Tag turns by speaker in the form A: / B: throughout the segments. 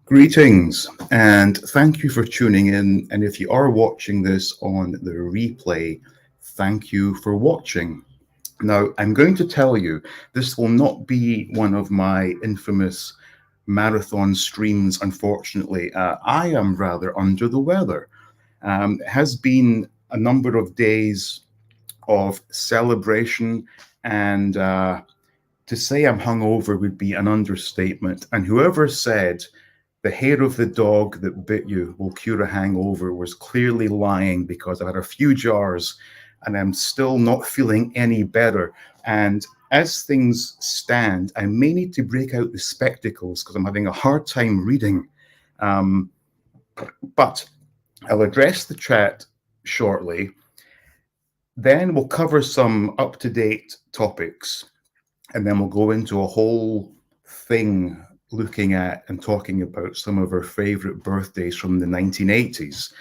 A: Greetings and thank you for tuning in. And if you are watching this on the replay, thank you for watching. Now, I'm going to tell you this will not be one of my infamous marathon streams, unfortunately. I am rather under the weather. It has been a number of days of celebration, and to say I'm hungover would be an understatement. And whoever said the hair of the dog that bit you will cure a hangover was clearly lying, because I've had a few jars and I'm still not feeling any better. And as things stand, I may need to break out the spectacles because I'm having a hard time reading. Um, but I'll address the chat shortly. Then we'll cover some up-to-date topics, and then we'll go into a whole thing looking at and talking about some of our favorite birthdays from the 1980s.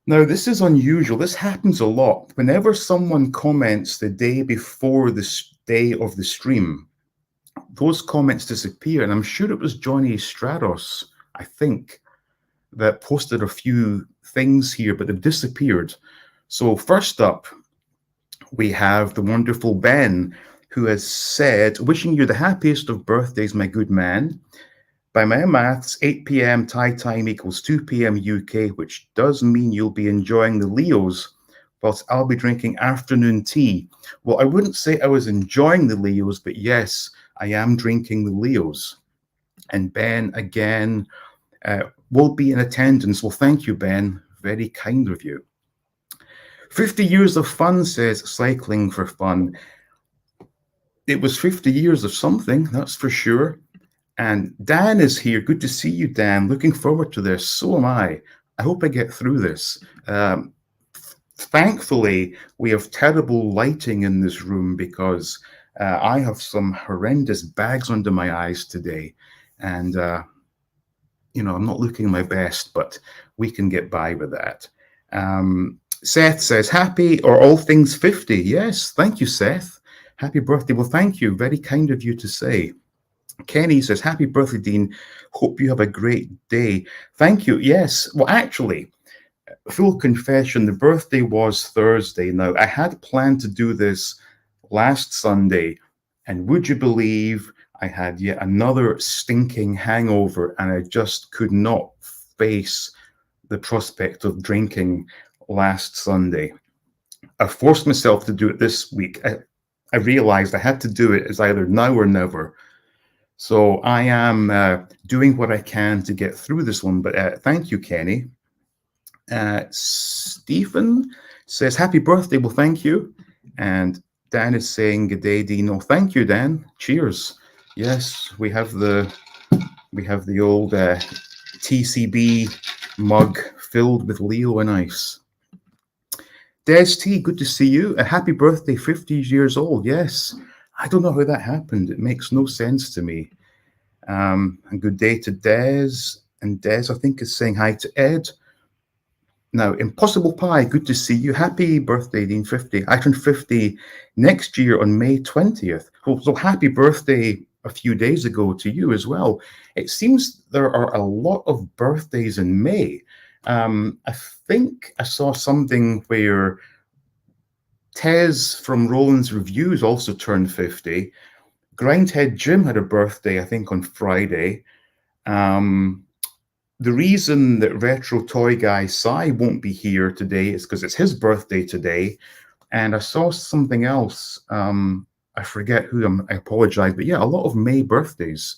A: Now, this is unusual. This happens a lot. Whenever someone comments the day before the day of the stream, those comments disappear. And I'm sure it was Johnny Stratos, I think, that posted a few things here, but they've disappeared. So first up, we have the wonderful Ben, who has said, wishing you the happiest of birthdays, my good man. By my maths, 8 p.m. Thai time equals 2 p.m. UK, which does mean you'll be enjoying the Leos, whilst I'll be drinking afternoon tea. Well, I wouldn't say I was enjoying the Leos, but yes, I am drinking the Leos. And Ben, again, will be in attendance. Well, thank you, Ben. Very kind of you. 50 years of fun, says Cycling for Fun. It was 50 years of something, that's for sure. And Dan is here. Good to see you, Dan. Looking forward to this. So am I. I hope I get through this. Thankfully, we have terrible lighting in this room because I have some horrendous bags under my eyes today. And, I'm not looking my best, but we can get by with that. Seth says, happy or all things 50. Yes, thank you, Seth. Happy birthday. Well, thank you. Very kind of you to say. Kenny says, happy birthday, Dean. Hope you have a great day. Thank you. Yes. Well, actually, full confession, the birthday was Thursday. Now, I had planned to do this last Sunday, and would you believe I had yet another stinking hangover, and I just could not face the prospect of drinking last Sunday. I forced myself to do it this week. I realized I had to do it as either now or never. So I am doing what I can to get through this one, but thank you, Kenny. Stephen says, happy birthday. Well, thank you. And Dan is saying, good day, Dino. Thank you, Dan. Cheers. Yes, we have the old TCB mug filled with Leo and ice. Des T, good to see you. A happy birthday, 50 years old. Yes. I don't know how that happened. It makes no sense to me. And good day to Des. And Des, I think, is saying hi to Ed. Now, Impossible Pie, good to see you. Happy birthday, Dean, 50. I turn 50 next year on May 20th. So happy birthday a few days ago to you as well. It seems there are a lot of birthdays in May. I think I saw something where Tez from Roland's Reviews also turned 50. Grindhead Jim had a birthday, I think, on Friday. The reason that Retro Toy Guy Sai won't be here today is because it's his birthday today. And I saw something else. I forget who, I apologize. But yeah, a lot of May birthdays.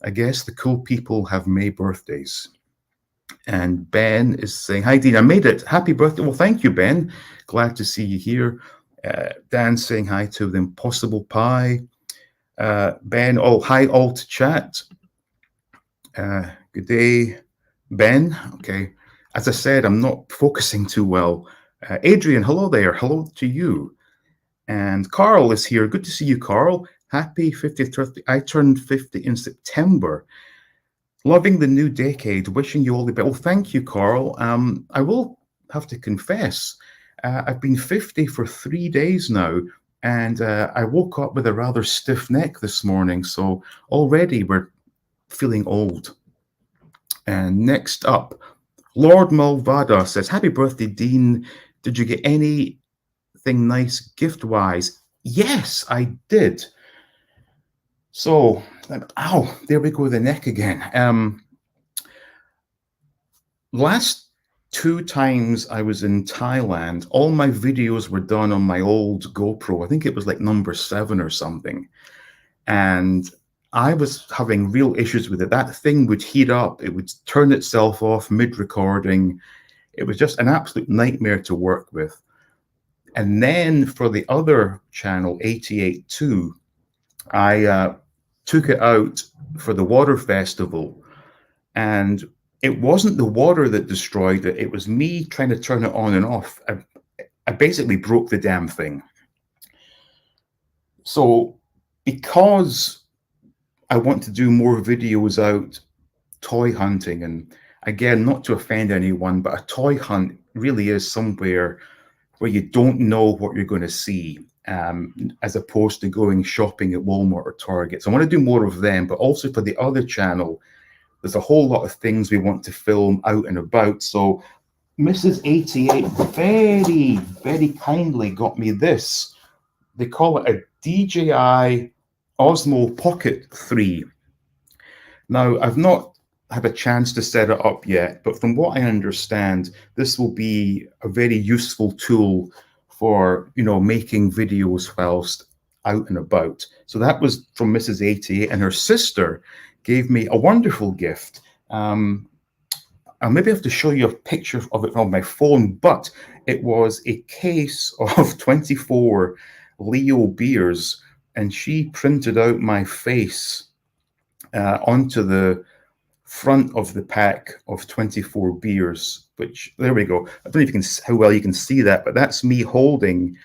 A: I guess the cool people have May birthdays. And Ben is saying, hi, Dean, I made it. Happy birthday. Well, thank you, Ben. Glad to see you here. Dan saying hi to the Impossible Pie. Ben, hi, all to chat. Good day, Ben. Okay. As I said, I'm not focusing too well. Adrian, hello there. Hello to you. And Carl is here. Good to see you, Carl. Happy 50th birthday. I turned 50 in September. Loving the new decade. Wishing you all the best. Well, thank you, Carl. I will have to confess, I've been 50 for 3 days now, and I woke up with a rather stiff neck this morning. So already we're feeling old. And next up, Lord Mulvada says, happy birthday, Dean. Did you get anything nice gift-wise? Yes, I did. So, ow, there we go, the neck again. Last 2 times I was in Thailand, all my videos were done on my old GoPro. I think it was like number 7 or something. And I was having real issues with it. That thing would heat up. It would turn itself off mid-recording. It was just an absolute nightmare to work with. And then for the other channel, 88.2, I took it out for the water festival. And it wasn't the water that destroyed it. It was me trying to turn it on and off. I basically broke the damn thing. So because I want to do more videos out toy hunting, and again, not to offend anyone, but a toy hunt really is somewhere where you don't know what you're going to see, as opposed to going shopping at Walmart or Target. So I want to do more of them, but also for the other channel, there's a whole lot of things we want to film out and about. So Mrs. 88 very, very kindly got me this. They call it a DJI Osmo Pocket 3. Now, I've not had a chance to set it up yet, but from what I understand, this will be a very useful tool for, making videos whilst out and about. So that was from Mrs. 88, and her sister gave me a wonderful gift. I'll maybe have to show you a picture of it on my phone, but it was a case of 24 Leo beers, and she printed out my face onto the front of the pack of 24 beers, which, there we go. I don't know if you can, how well you can see that, but that's me holding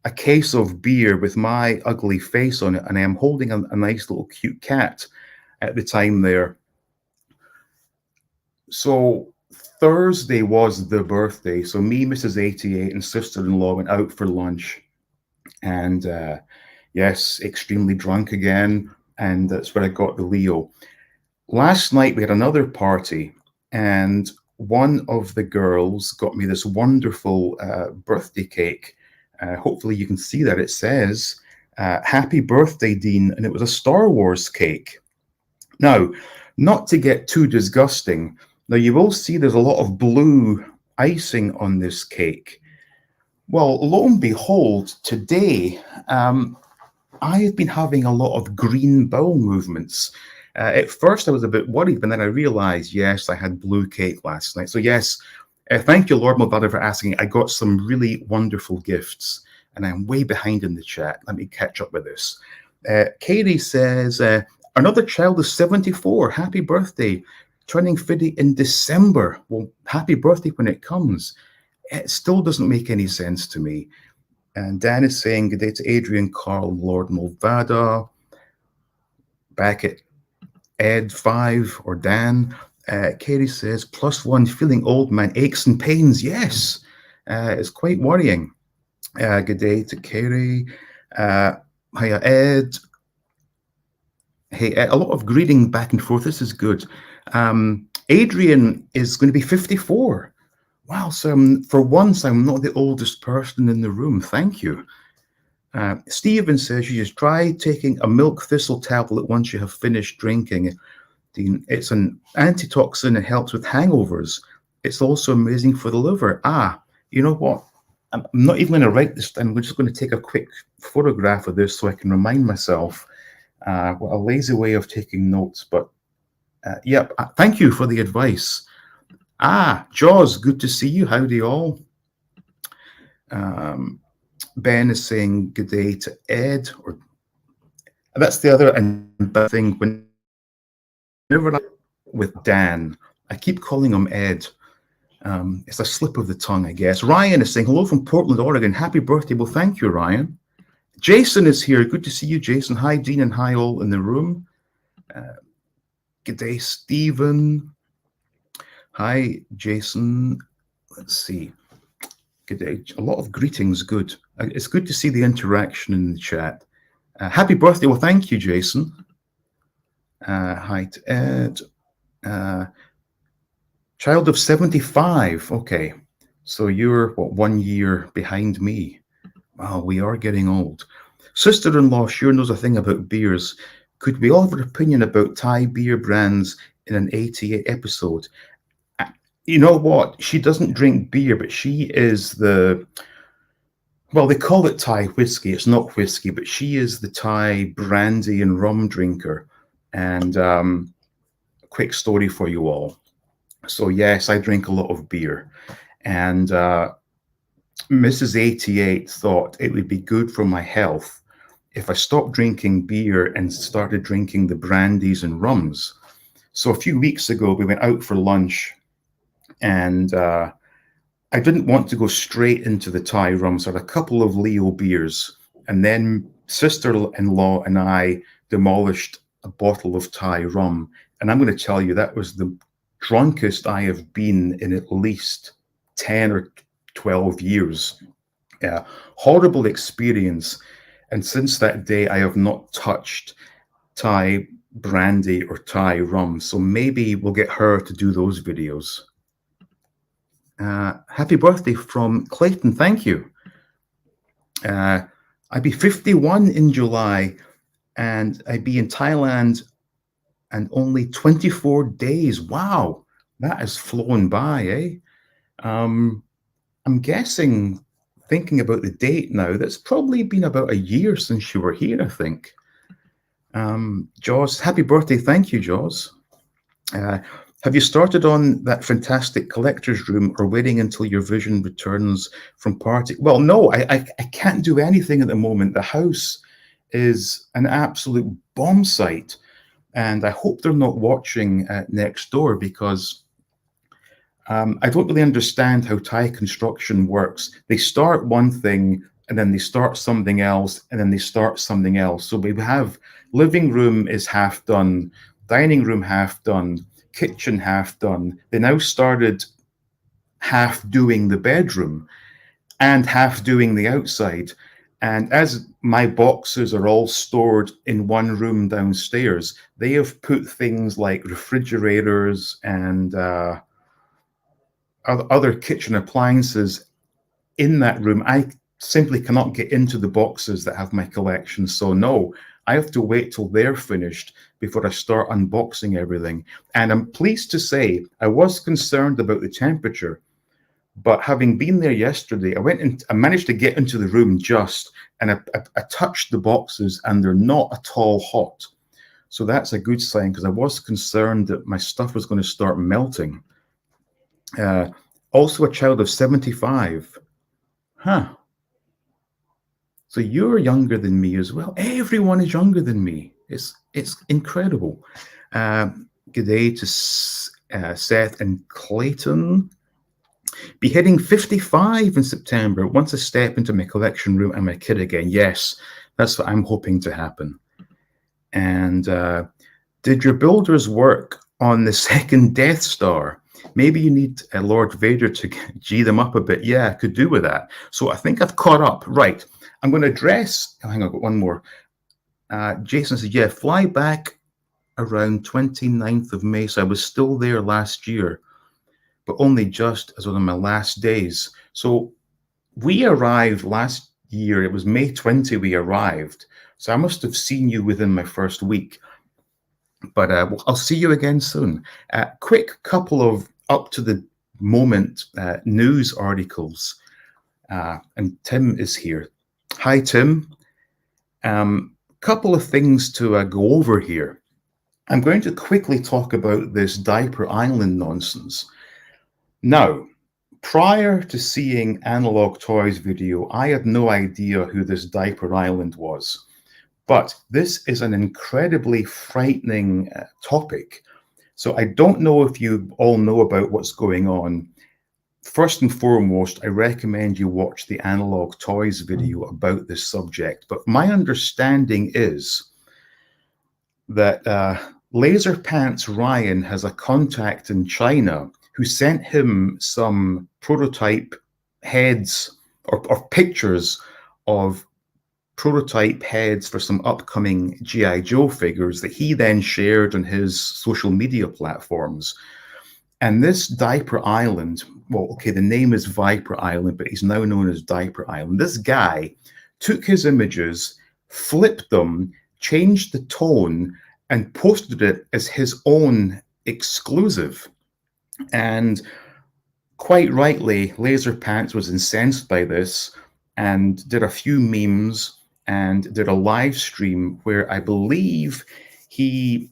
A: a case of beer with my ugly face on it, and I am holding a nice little cute cat at the time there. So Thursday was the birthday. So me, Mrs. 88, and sister-in-law went out for lunch, and yes, extremely drunk again, and that's where I got the Leo. Last night we had another party, and one of the girls got me this wonderful birthday cake. Hopefully you can see that. It says, happy birthday, Dean, and it was a Star Wars cake. Now, not to get too disgusting, now you will see there's a lot of blue icing on this cake. Well, lo and behold, today, I have been having a lot of green bowel movements. At first, I was a bit worried, but then I realized, yes, I had blue cake last night. So yes, thank you, Lord Mulvada, for asking. I got some really wonderful gifts, and I'm way behind in the chat. Let me catch up with this. Katie says, another child is 74. Happy birthday. Turning 50 in December. Well, happy birthday when it comes. It still doesn't make any sense to me. And Dan is saying, good day to Adrian, Carl, Lord Mulvada. Back at Ed 5 or Dan. Katie says, +1, feeling old, man, aches and pains. Yes, it's quite worrying. Good day to Katie. Hiya, Ed. Hey, a lot of greeting back and forth. This is good. Adrian is going to be 54. Wow, so for once, I'm not the oldest person in the room. Thank you. Stephen says you just try taking a milk thistle tablet once you have finished drinking. It's an antitoxin. It helps with hangovers. It's also amazing for the liver. You know what? I'm not even going to write this down. We're just going to take a quick photograph of this so I can remind myself. What a lazy way of taking notes. But yep, thank you for the advice. Jaws, good to see you. Howdy all. Ben is saying good day to Ed. Or that's the other thing. Whenever with Dan, I keep calling him Ed. It's a slip of the tongue, I guess. Ryan is saying hello from Portland, Oregon. Happy birthday. Well, thank you, Ryan. Jason is here. Good to see you, Jason. Hi, Dean, and hi all in the room. Good day, Stephen. Hi, Jason. Let's see. Good day. A lot of greetings. Good. It's good to see the interaction in the chat. Happy birthday. Well, thank you, Jason. Hi to Ed. Child of 75. Okay. So you're, what, 1 year behind me? Wow, we are getting old. Sister-in-law sure knows a thing about beers. Could we all have an opinion about Thai beer brands in an 88 episode? You know what? She doesn't drink beer, but she is well, they call it Thai whiskey. It's not whiskey, but she is the Thai brandy and rum drinker. And quick story for you all. So yes, I drink a lot of beer. And Mrs. 88 thought it would be good for my health if I stopped drinking beer and started drinking the brandies and rums. So a few weeks ago, we went out for lunch, and I didn't want to go straight into the Thai rum, so I had a couple of Leo beers, and then sister-in-law and I demolished a bottle of Thai rum. And I'm going to tell you, that was the drunkest I have been in at least 10 or 12 years. Horrible experience. And since that day, I have not touched Thai brandy or Thai rum. So maybe we'll get her to do those videos. Happy birthday from Clayton. Thank you. I'd be 51 in July, and I'd be in Thailand and only 24 days. Wow, that has flown by, eh? I'm guessing, thinking about the date now, that's probably been about a year since you were here, I think. Jaws, happy birthday. Thank you, Jaws. Have you started on that fantastic collector's room, or waiting until your vision returns from party? Well, no, I can't do anything at the moment. The house is an absolute bomb site, and I hope they're not watching next door, because I don't really understand how Thai construction works. They start one thing, and then they start something else, and then they start something else. So we have living room is half done, dining room half done, kitchen half done. They now started half doing the bedroom and half doing the outside. And as my boxes are all stored in one room downstairs, they have put things like refrigerators and other kitchen appliances in that room. I simply cannot get into the boxes that have my collection. So no, I have to wait till they're finished before I start unboxing everything. And I'm pleased to say I was concerned about the temperature, but having been there yesterday, I managed to get into the room and I touched the boxes, and they're not at all hot. So that's a good sign, because I was concerned that my stuff was going to start melting. Also a child of 75. Huh. So you're younger than me as well. Everyone is younger than me. It's incredible. Good day to Seth and Clayton. Be hitting 55 in September. Once I step into my collection room, I'm a kid again. Yes, that's what I'm hoping to happen. And did your builders work on the second Death Star? Maybe you need Lord Vader to G them up a bit. Yeah, I could do with that. So I think I've caught up. Right. I'm going to address, hang on, I've got one more. Jason says, yeah, fly back around 29th of May. So I was still there last year, but only just as one of my last days. So we arrived last year. It was May 20 we arrived. So I must have seen you within my first week. But I'll see you again soon. Quick couple of up-to-the-moment news articles. And Tim is here. Hi, Tim. Couple of things to go over here. I'm going to quickly talk about this Diaper Island nonsense. Now, prior to seeing Analog Toys video, I had no idea who this Diaper Island was. But this is an incredibly frightening topic. So I don't know if you all know about what's going on. First and foremost, I recommend you watch the Analog Toys video about this subject. But my understanding is that Laser Pants Ryan has a contact in China who sent him some prototype heads or pictures of prototype heads for some upcoming G.I. Joe figures that he then shared on his social media platforms. And this Diaper Island, well, okay, the name is Viper Island, but he's now known as Diaper Island. This guy took his images, flipped them, changed the tone, and posted it as his own exclusive. And quite rightly, Laser Pants was incensed by this and did a few memes and did a live stream where I believe he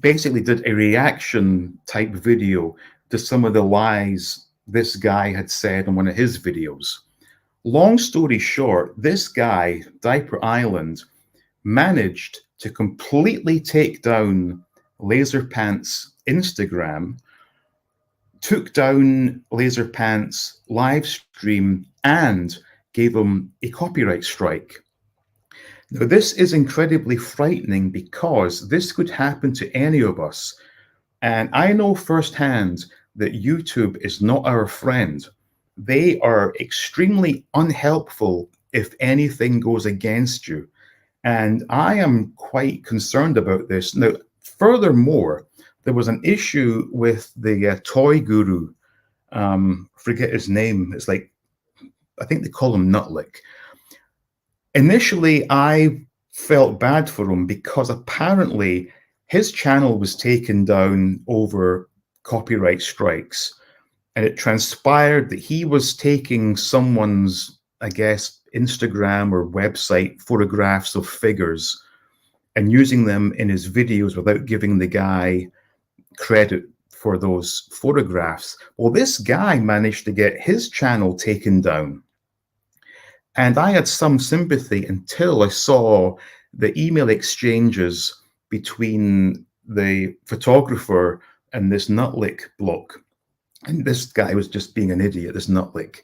A: basically did a reaction type video to some of the lies this guy had said in one of his videos. Long story short, this guy, Diaper Island, managed to completely take down Laser Pants' Instagram, took down Laser Pants' live stream, and gave him a copyright strike. Now, this is incredibly frightening because this could happen to any of us. And I know firsthand that YouTube is not our friend. They are extremely unhelpful if anything goes against you. And I am quite concerned about this. Now, furthermore, there was an issue with the toy guru. Forget his name. It's like, I think they call him Nutlick. Initially, I felt bad for him because apparently his channel was taken down over copyright strikes. And it transpired that he was taking someone's, I guess, Instagram or website photographs of figures and using them in his videos without giving the guy credit for those photographs. Well, this guy managed to get his channel taken down. And I had some sympathy until I saw the email exchanges between the photographer and this Nutlick bloke. And this guy was just being an idiot, this Nutlick.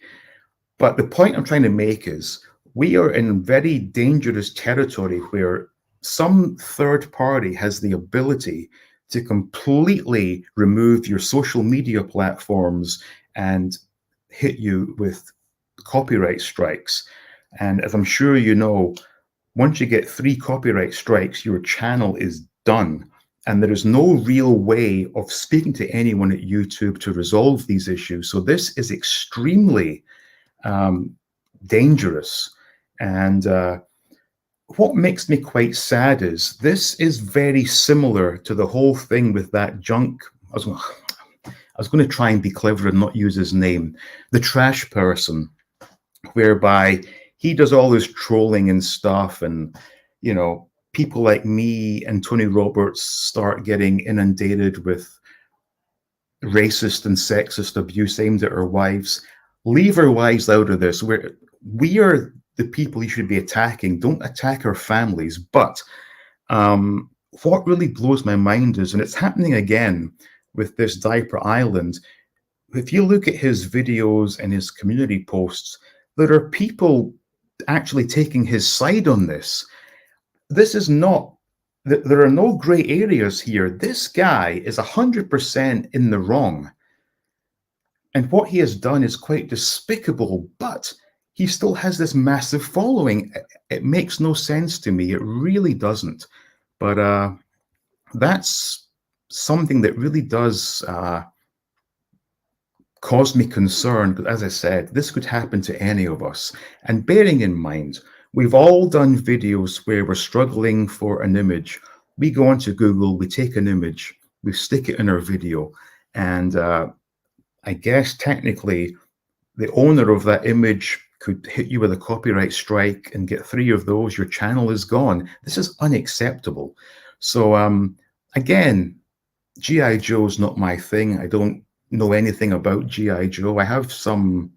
A: But the point I'm trying to make is we are in very dangerous territory where some third party has the ability to completely remove your social media platforms and hit you with copyright strikes. And as I'm sure you know, once you get 3 copyright strikes, your channel is done. And there is no real way of speaking to anyone at YouTube to resolve these issues. So this is extremely dangerous. And what makes me quite sad is this is very similar to the whole thing with that junk. I was going to try and be clever and not use his name, the trash person, whereby he does all this trolling and stuff, and you know, people like me and Tony Roberts start getting inundated with racist and sexist abuse aimed at our wives. Leave our wives out of this. We are the people you should be attacking. Don't attack our families. But what really blows my mind is, and it's happening again with this Diaper Island, if you look at his videos and his community posts, there are people actually taking his side on this. This is not, there are no gray areas here. This guy is 100% in the wrong. And what he has done is quite despicable, but he still has this massive following. It makes no sense to me. It really doesn't. But that's something that really does cause me concern. But as I said, this could happen to any of us. And bearing in mind, we've all done videos where we're struggling for an image. We go onto Google, we take an image, we stick it in our video. And I guess technically the owner of that image could hit you with a copyright strike and get 3 of those, your channel is gone. This is unacceptable. So again, G.I. Joe's not my thing. I don't know anything about G.I. Joe. I have some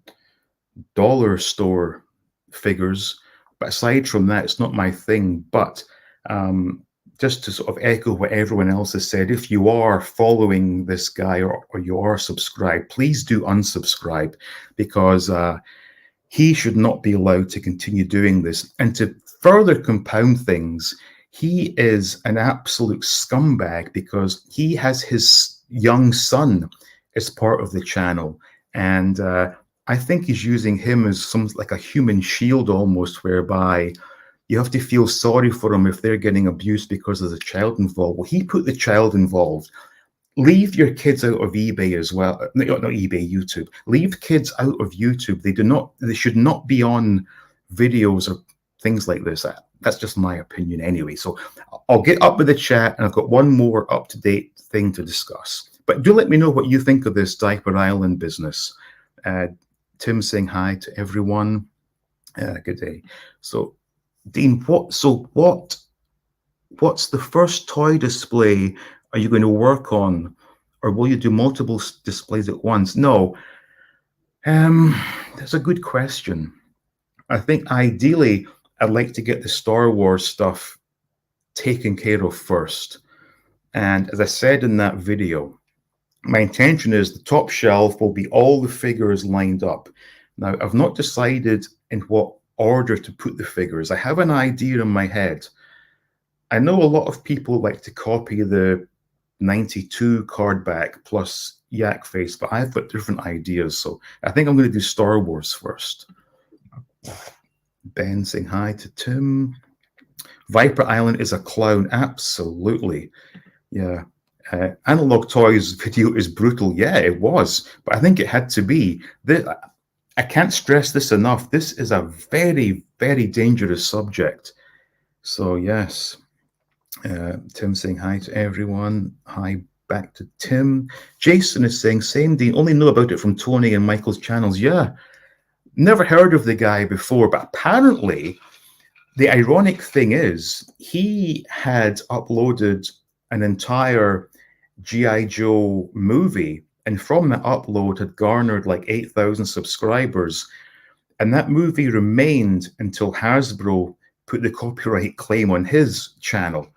A: dollar store figures, but aside from that, it's not my thing. But just to sort of echo what everyone else has said, if you are following this guy or you are subscribed, please do unsubscribe, because he should not be allowed to continue doing this. And to further compound things, he is an absolute scumbag because he has his young son as part of the channel. And I think he's using him as some like a human shield almost, whereby you have to feel sorry for them if they're getting abused because there's a child involved. Well, he put the child involved. Leave your kids out of eBay as well. Not eBay, YouTube. Leave kids out of YouTube. They should not be on videos or things like this. That's just my opinion anyway. So I'll get up with the chat, and I've got one more up-to-date thing to discuss. But do let me know what you think of this Diaper Island business. Tim saying hi to everyone. Good day. So Dean, what's the first toy display are you going to work on, or will you do multiple displays at once? No, that's a good question. I think ideally I'd like to get the Star Wars stuff taken care of first. And as I said in that video, my intention is the top shelf will be all the figures lined up. Now, I've not decided in what order to put the figures. I have an idea in my head. I know a lot of people like to copy the 92 card back plus Yak Face, but I've got different ideas. So I think I'm going to do Star Wars first. Ben saying hi to Tim. Viper Island is a clown. Absolutely. Yeah. Analog Toys video is brutal. Yeah, it was. But I think it had to be. I can't stress this enough. This is a very, very dangerous subject. So, yes. Tim saying hi to everyone. Hi back to Tim. Jason is saying, same Dean, only know about it from Tony and Michael's channels. Yeah. Never heard of the guy before, but apparently the ironic thing is he had uploaded an entire G.I. Joe movie, and from that upload had garnered like 8,000 subscribers. And that movie remained until Hasbro put the copyright claim on his channel.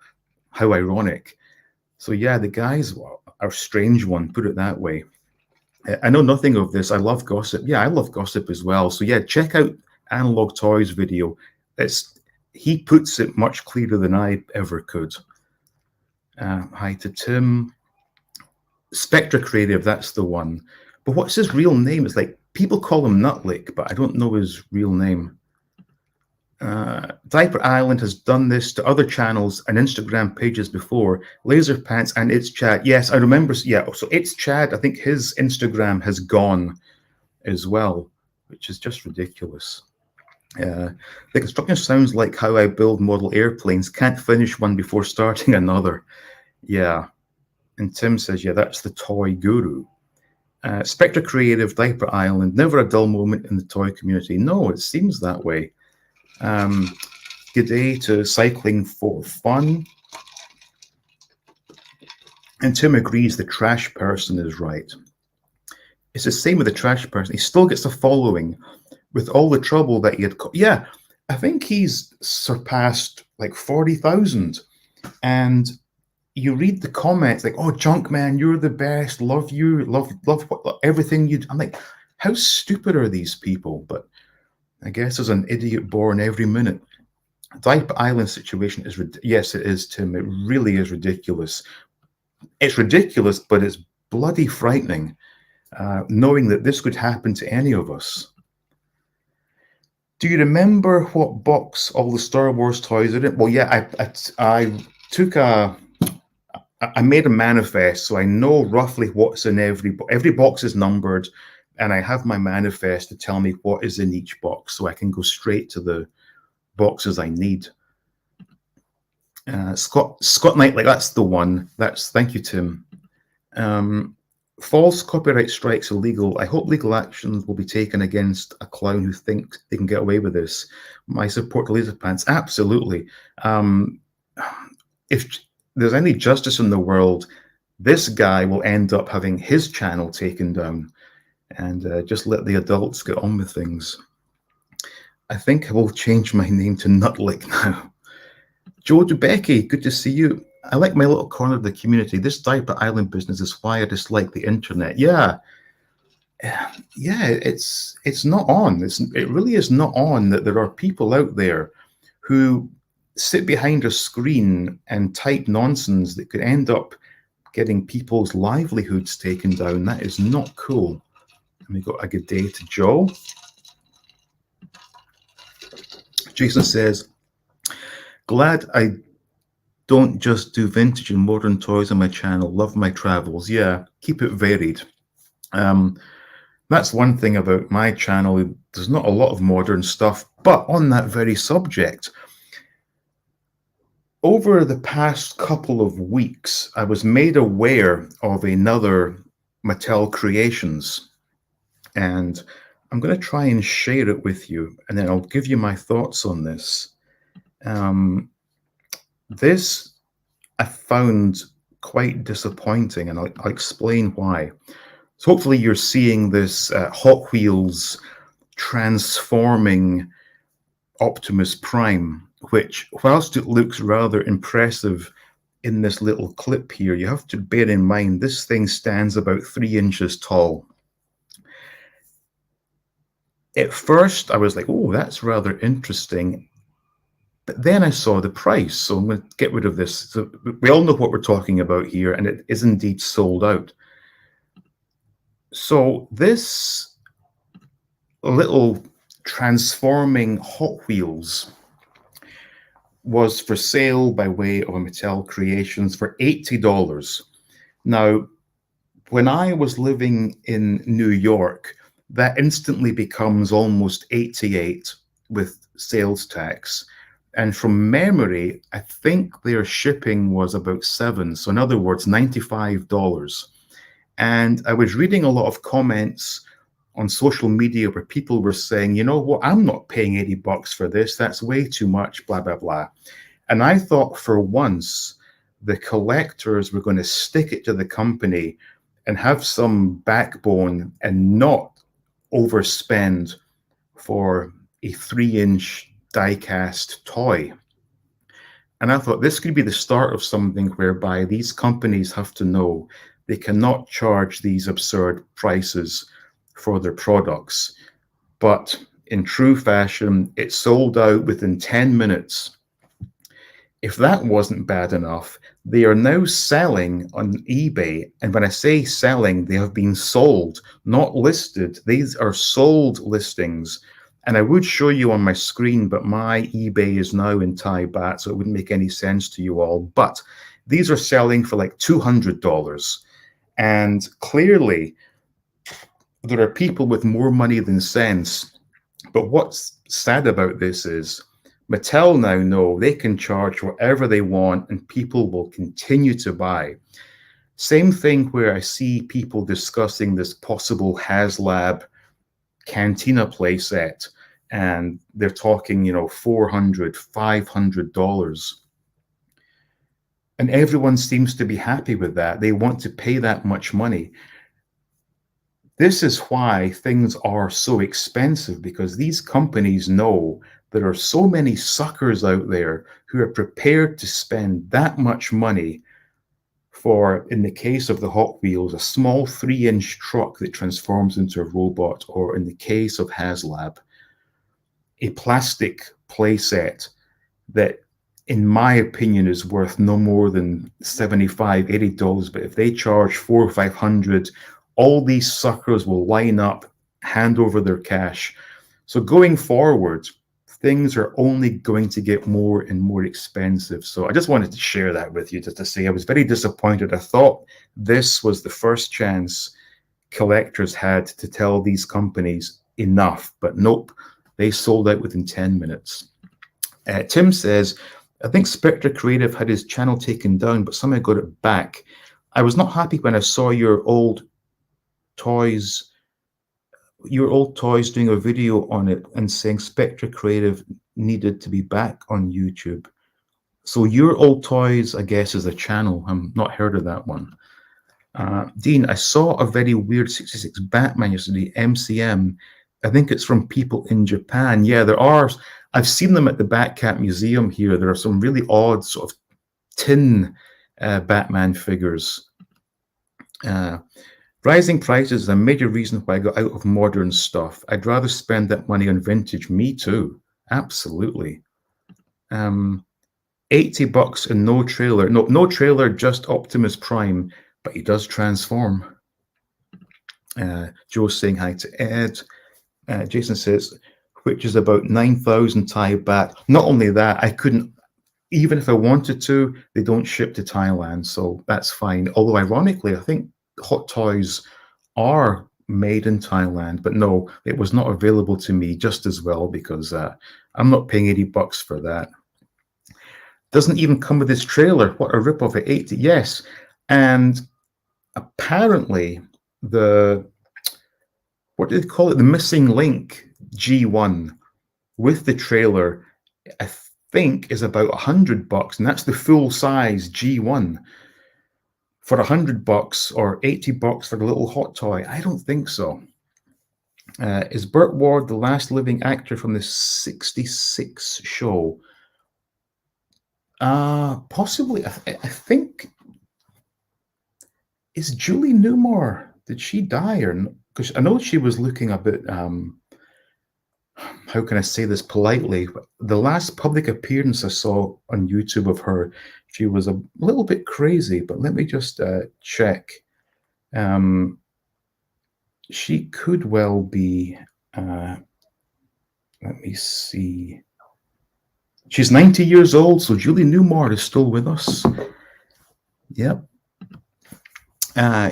A: How ironic. So yeah, the guy's a strange one, put it that way. I know nothing of this. I love gossip. Yeah, I love gossip as well. So yeah, check out Analog Toys video. He puts it much clearer than I ever could. Hi to Tim. Spectra Creative, that's the one. But what's his real name? It's like people call him Nutlick, but I don't know his real name. Diaper Island has done this to other channels and Instagram pages before. Laser Pants and It's Chad. Yes, I remember. Yeah, so It's Chad, I think his Instagram has gone as well, which is just ridiculous. The construction sounds like how I build model airplanes. Can't finish one before starting another. Yeah. And Tim says, yeah, that's the toy guru. Spectra Creative, Diaper Island, never a dull moment in the toy community. No, it seems that way. Good day to Cycling for Fun. And Tim agrees the trash person is right. It's the same with the trash person. He still gets a following with all the trouble that he had. Yeah, I think he's surpassed like 40,000. And you read the comments like, oh, Junkman, you're the best. Love you. Love everything you do. I'm like, how stupid are these people? But I guess there's an idiot born every minute. Diaper Island situation is, yes, it is, Tim. It really is ridiculous. It's ridiculous, but it's bloody frightening, knowing that this could happen to any of us. Do you remember what box all the Star Wars toys are in? Well, yeah, I took I made a manifest, so I know roughly what's in every box is numbered, and I have my manifest to tell me what is in each box, so I can go straight to the boxes I need. Scott Knightley, that's the one. Thank you, Tim. False copyright strikes illegal. I hope legal actions will be taken against a clown who thinks they can get away with this. My support to Laser Pants, absolutely. If there's any justice in the world, this guy will end up having his channel taken down, and just let the adults get on with things. I think I will change my name to Nutlick now. Joe DeBecky, good to see you. I like my little corner of the community. This Diaper Island business is why I dislike the internet. Yeah, it's not on. It really is not on that there are people out there who sit behind a screen and type nonsense that could end up getting people's livelihoods taken down. That is not cool. And we got a good day to Joe. Jason says, glad I Don't just do vintage and modern toys on my channel. Love my travels. Yeah, keep it varied. That's one thing about my channel. There's not a lot of modern stuff, but on that very subject, over the past couple of weeks, I was made aware of another Mattel Creations, and I'm going to try and share it with you, and then I'll give you my thoughts on this. This I found quite disappointing, and I'll explain why. So hopefully you're seeing this Hot Wheels transforming Optimus Prime, which, whilst it looks rather impressive in this little clip here, you have to bear in mind this thing stands about 3 inches tall. At first, I was like, oh, that's rather interesting. But then I saw the price, so I'm going to get rid of this. So we all know what we're talking about here, and it is indeed sold out. So this little transforming Hot Wheels was for sale by way of a Mattel Creations for $80. Now, when I was living in New York, that instantly becomes almost 88 with sales tax. And from memory, I think their shipping was about $7. So in other words, $95. And I was reading a lot of comments on social media where people were saying, you know what, I'm not paying $80 for this. That's way too much, blah, blah, blah. And I thought for once the collectors were going to stick it to the company and have some backbone and not overspend for a 3-inch die-cast toy. And I thought this could be the start of something whereby these companies have to know they cannot charge these absurd prices for their products. But in true fashion, it sold out within 10 minutes. If that wasn't bad enough, they are now selling on eBay. And when I say selling, they have been sold, not listed. These are sold listings. And I would show you on my screen, but my eBay is now in Thai baht, so it wouldn't make any sense to you all. But these are selling for like $200. And clearly, there are people with more money than sense. But what's sad about this is Mattel now know they can charge whatever they want and people will continue to buy. Same thing where I see people discussing this possible HasLab Cantina playset, and they're talking, you know, $400, $500. And everyone seems to be happy with that. They want to pay that much money. This is why things are so expensive, because these companies know there are so many suckers out there who are prepared to spend that much money for, in the case of the Hot Wheels, a small 3-inch truck that transforms into a robot, or in the case of HasLab, a plastic playset that, in my opinion, is worth no more than $75, $80. But if they charge $400 or $500, all these suckers will line up, hand over their cash. So going forward, things are only going to get more and more expensive. So I just wanted to share that with you, just to say I was very disappointed. I thought this was the first chance collectors had to tell these companies enough, but nope, they sold out within 10 minutes. Tim says, I think Spectre Creative had his channel taken down, but somehow got it back. I was not happy when I saw your old toys doing a video on it and saying Spectre Creative needed to be back on YouTube. So Your Old Toys, I guess, is a channel. I've not heard of that one. Dean, I saw a very weird 66 Batman yesterday, MCM. I think it's from people in Japan. Yeah, there are. I've seen them at the Batcat Museum here. There are some really odd sort of tin Batman figures. Rising prices is a major reason why I got out of modern stuff. I'd rather spend that money on vintage. Me too. Absolutely. $80 and no trailer. No trailer, just Optimus Prime, but he does transform. Joe's saying hi to Ed. Jason says, which is about 9,000 Thai baht. Not only that, I couldn't even if I wanted to, they don't ship to Thailand, so that's fine. Although ironically, I think Hot Toys are made in Thailand, but no, it was not available to me just as well because I'm not paying $80 for that. Doesn't even come with this trailer. What a rip-off at 80. Yes, and apparently what do they call it? The missing link G1 with the trailer, I think, is about $100, and that's the full size G1 for $100 or $80 for the little hot toy. I don't think so. Is Burt Ward the last living actor from the '66 show? Possibly. I think. Is Julie Newmar? Did she die or? Because I know she was looking a bit. How can I say this politely? The last public appearance I saw on YouTube of her, she was a little bit crazy. But let me just check. She could well be. Let me see. She's 90 years old, so Julie Newmar is still with us. Yep.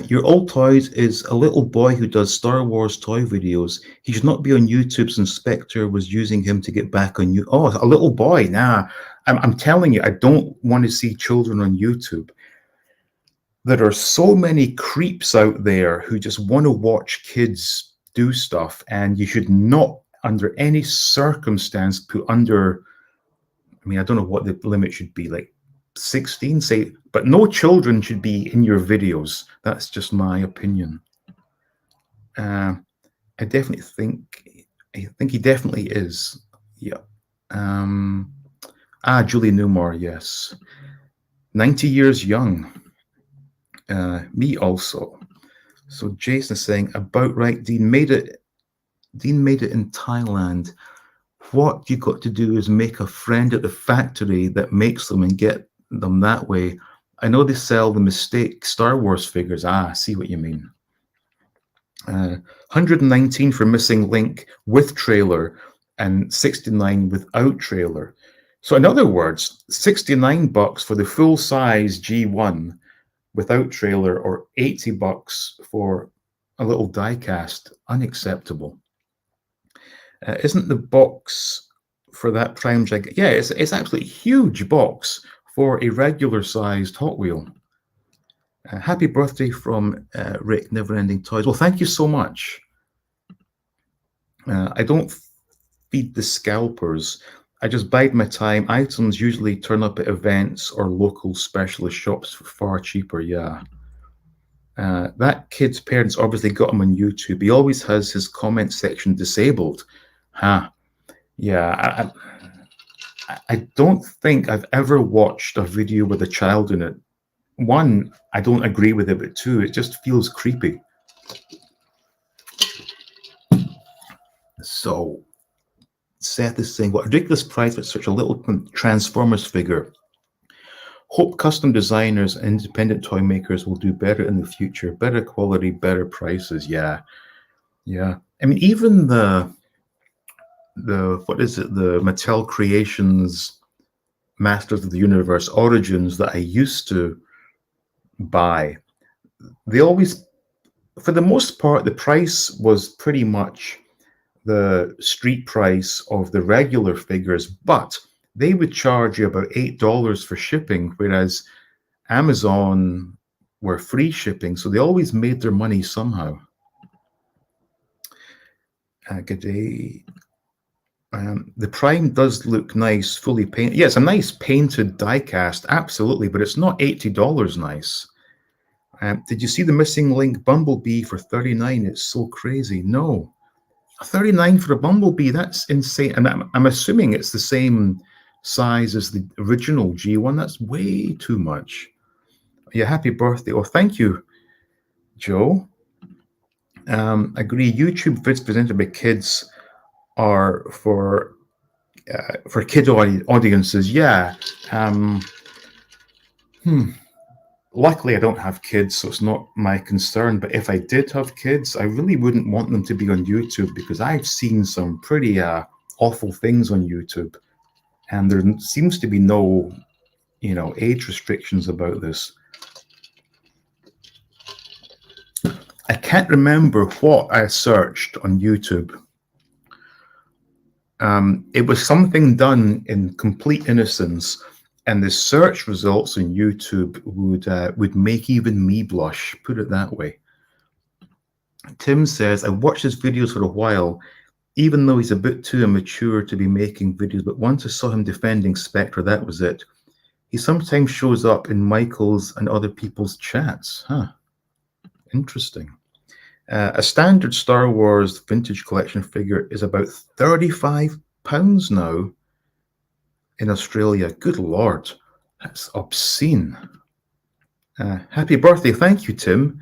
A: Your old toys is a little boy who does Star Wars toy videos. He should not be on YouTube's inspector was using him to get back on you. Oh, a little boy. Nah, I'm telling you, I don't want to see children on YouTube. There are so many creeps out there who just want to watch kids do stuff, and you should not, under any circumstance, put under, I mean, I don't know what the limit should be, like 16, say, but no children should be in your videos. That's just my opinion. I definitely think, he definitely is. Yeah. Julie Newmar, yes. 90 years young. Me also. So Jason is saying, about right, Dean made it in Thailand. What you got to do is make a friend at the factory that makes them and get them that way. I know they sell the mistake Star Wars figures. I see what you mean. 119 for missing link with trailer and 69 without trailer. So in other words, $69 for the full size G1 without trailer, or $80 for a little die cast. Unacceptable. Isn't the box for that prime jag? Yeah, it's absolutely huge box for a regular sized Hot Wheel. Happy birthday from Rick Neverending Toys. Well, thank you so much. I don't feed the scalpers. I just bide my time. Items usually turn up at events or local specialist shops for far cheaper. Yeah. That kid's parents obviously got him on YouTube. He always has his comment section disabled. Huh. Yeah. I don't think I've ever watched a video with a child in it. One, I don't agree with it, but two, it just feels creepy. So Seth is saying, what a ridiculous price for such a little Transformers figure. Hope custom designers and independent toy makers will do better in the future. Better quality, better prices. Yeah. Yeah. I mean, even the what is it? The Mattel Creations Masters of the Universe Origins that I used to buy, they always, for the most part, the price was pretty much the street price of the regular figures, but they would charge you about $8 for shipping, whereas Amazon were free shipping, so they always made their money somehow. Good day. The Prime does look nice, fully painted. Yeah, it's a nice painted die-cast, absolutely, but it's not $80 nice. Did you see the missing link Bumblebee for $39? It's so crazy. No. $39 for a Bumblebee, that's insane. And I'm assuming it's the same size as the original G1. That's way too much. Yeah, happy birthday. Oh, thank you, Joe. Agree. YouTube vids presented by kids are for kid audiences. Yeah. Luckily, I don't have kids, so it's not my concern. But if I did have kids, I really wouldn't want them to be on YouTube, because I've seen some pretty awful things on YouTube, and there seems to be no age restrictions about this. I can't remember what I searched on YouTube. It was something done in complete innocence, and the search results on YouTube would make even me blush. Put it that way. Tim says, I watched his videos for a while, even though he's a bit too immature to be making videos, but once I saw him defending Spectre, that was it. He sometimes shows up in Michael's and other people's chats. Huh. Interesting. A standard Star Wars vintage collection figure is about £35 now in Australia. Good Lord, that's obscene. Happy birthday. Thank you, Tim.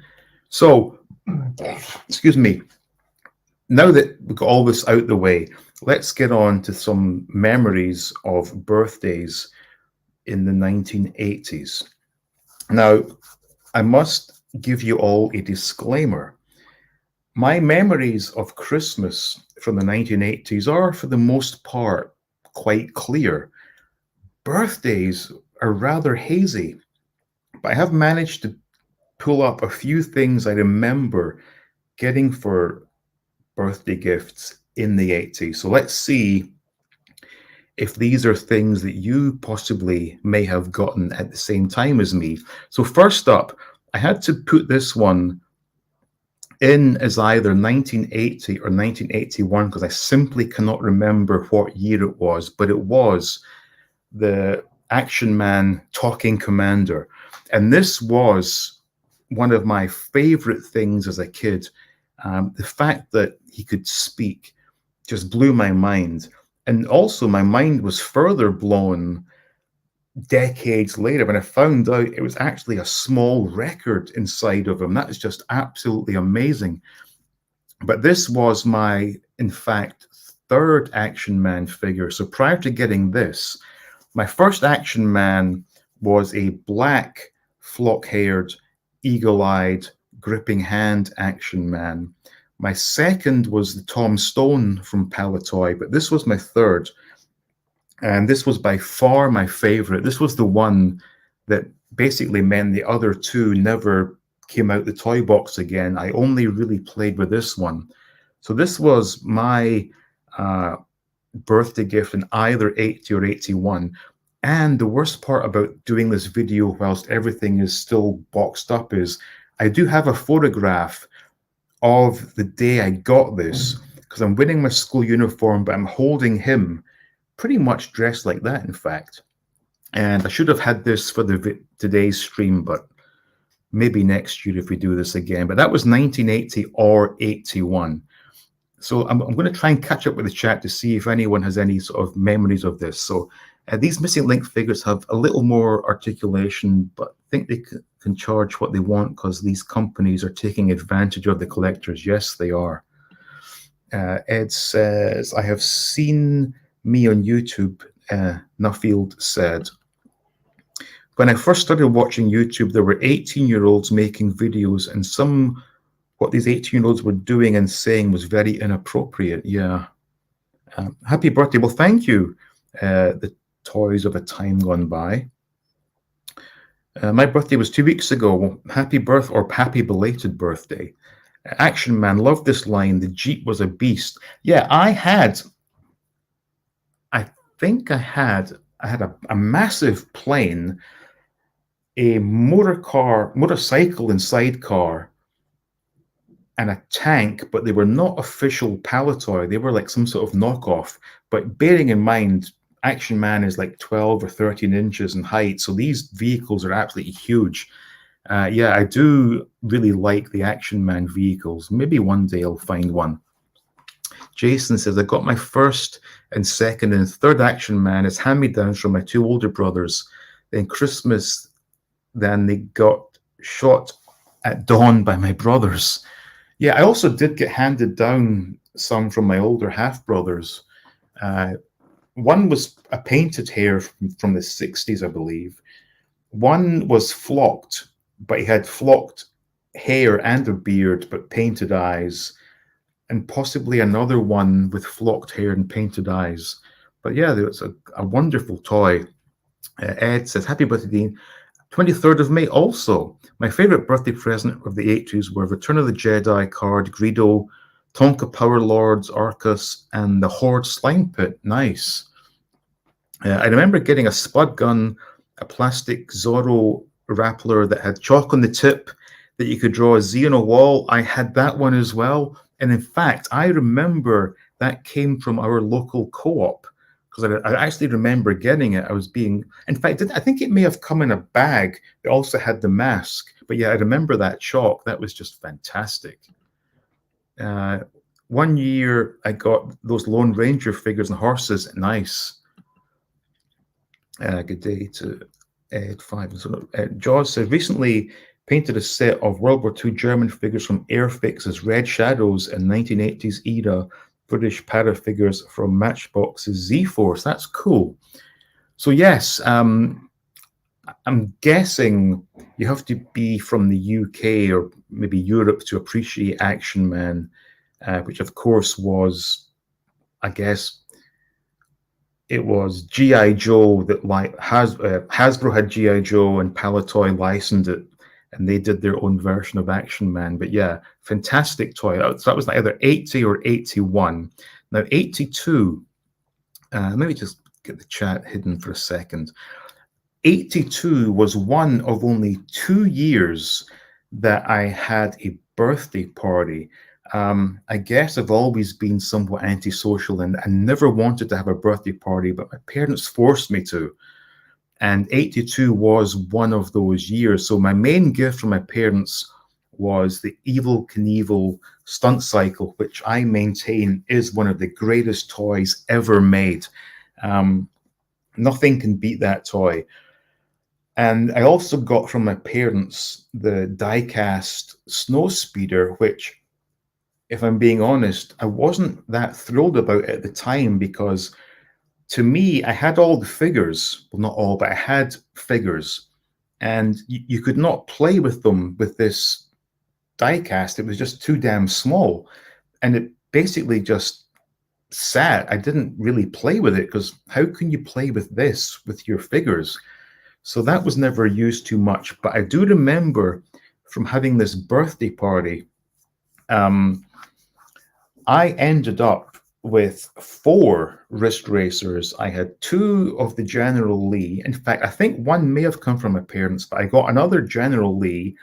A: So, excuse me. Now that we've got all this out the way, let's get on to some memories of birthdays in the 1980s. Now, I must give you all a disclaimer. My memories of Christmas from the 1980s are, for the most part, quite clear. Birthdays are rather hazy, but I have managed to pull up a few things I remember getting for birthday gifts in the 80s. So let's see if these are things that you possibly may have gotten at the same time as me. So first up, I had to put this one in as either 1980 or 1981 because I simply cannot remember what year it was, but it was the Action Man Talking Commander. And this was one of my favorite things as a kid. The fact that he could speak just blew my mind. And also my mind was further blown decades later when I found out it was actually a small record inside of him. That is just absolutely amazing. But this was my, in fact, third Action Man figure. So prior to getting this, my first Action Man was a black, flock-haired, eagle-eyed, gripping hand Action Man. My second was the Tom Stone from Palitoy, but this was my third. And this was by far my favorite. This was the one that basically meant the other two never came out the toy box again. I only really played with this one. So this was my birthday gift in either 80 or 81. And the worst part about doing this video whilst everything is still boxed up is I do have a photograph of the day I got this because I'm wearing my school uniform, but I'm holding him pretty much dressed like that, in fact. And I should have had this for today's stream, but maybe next year if we do this again. But that was 1980 or 81. So I'm going to try and catch up with the chat to see if anyone has any sort of memories of this. So these missing link figures have a little more articulation, but I think they can charge what they want because these companies are taking advantage of the collectors. Yes, they are. Ed says, I have seen me on YouTube, Nuffield said. When I first started watching YouTube, there were 18-year-olds making videos, and what these 18-year-olds were doing and saying was very inappropriate. Yeah. Happy birthday. Well, thank you, the toys of a time gone by. My birthday was 2 weeks ago. Happy birth or happy belated birthday. Action Man, love this line. The Jeep was a beast. Yeah, I think I had a massive plane, a motorcycle and sidecar, and a tank, but they were not official Palitoy. They were like some sort of knockoff. But bearing in mind, Action Man is like 12 or 13 inches in height, so these vehicles are absolutely huge. Yeah, I do really like the Action Man vehicles. Maybe one day I'll find one. Jason says, I got my first and second and third Action Man as hand-me-downs from my two older brothers. Then Christmas, then they got shot at dawn by my brothers. Yeah, I also did get handed down some from my older half-brothers. One was a painted hair from the 60s, I believe. One was flocked, but he had flocked hair and a beard, but painted eyes. And possibly another one with flocked hair and painted eyes. But yeah, it was a wonderful toy. Ed says, happy birthday, Dean. 23rd of May also. My favourite birthday present of the 80s were Return of the Jedi card, Greedo, Tonka Power Lords, Arcus, and the Horde Slime Pit. Nice. I remember getting a spud gun, a plastic Zorro Rappler that had chalk on the tip that you could draw a Z on a wall. I had that one as well. And in fact, I remember that came from our local co-op because I actually remember getting it. In fact, I think it may have come in a bag that also had the mask. But yeah, I remember that chalk. That was just fantastic. One year I got those Lone Ranger figures and horses. Nice. Good day to Ed 5. So, Jaws said, recently painted a set of World War II German figures from Airfix's Red Shadows and 1980s era British para figures from Matchbox's Z-Force. That's cool. So yes, I'm guessing you have to be from the UK or maybe Europe to appreciate Action Man, which of course was, I guess, it was G.I. Joe that Hasbro had G.I. Joe and Palitoy licensed it, and they did their own version of Action Man. But yeah, fantastic toy. So that was either 80 or 81. Now 82, let me just get the chat hidden for a second. 82 was one of only 2 years that I had a birthday party. I guess I've always been somewhat antisocial and I never wanted to have a birthday party, but my parents forced me to. And 82 was one of those years. So my main gift from my parents was the Evel Knievel stunt cycle, which I maintain is one of the greatest toys ever made. Nothing can beat that toy. And I also got from my parents the die-cast snow speeder, which, if I'm being honest, I wasn't that thrilled about at the time because to me, I had all the figures. Well, not all, but I had figures. And you could not play with them with this die-cast. It was just too damn small. And it basically just sat. I didn't really play with it because how can you play with this with your figures? So that was never used too much. But I do remember from having this birthday party, I ended up with 4 wrist racers. I had 2 of the General Lee. In fact, I think one may have come from my parents, but I got another General Lee.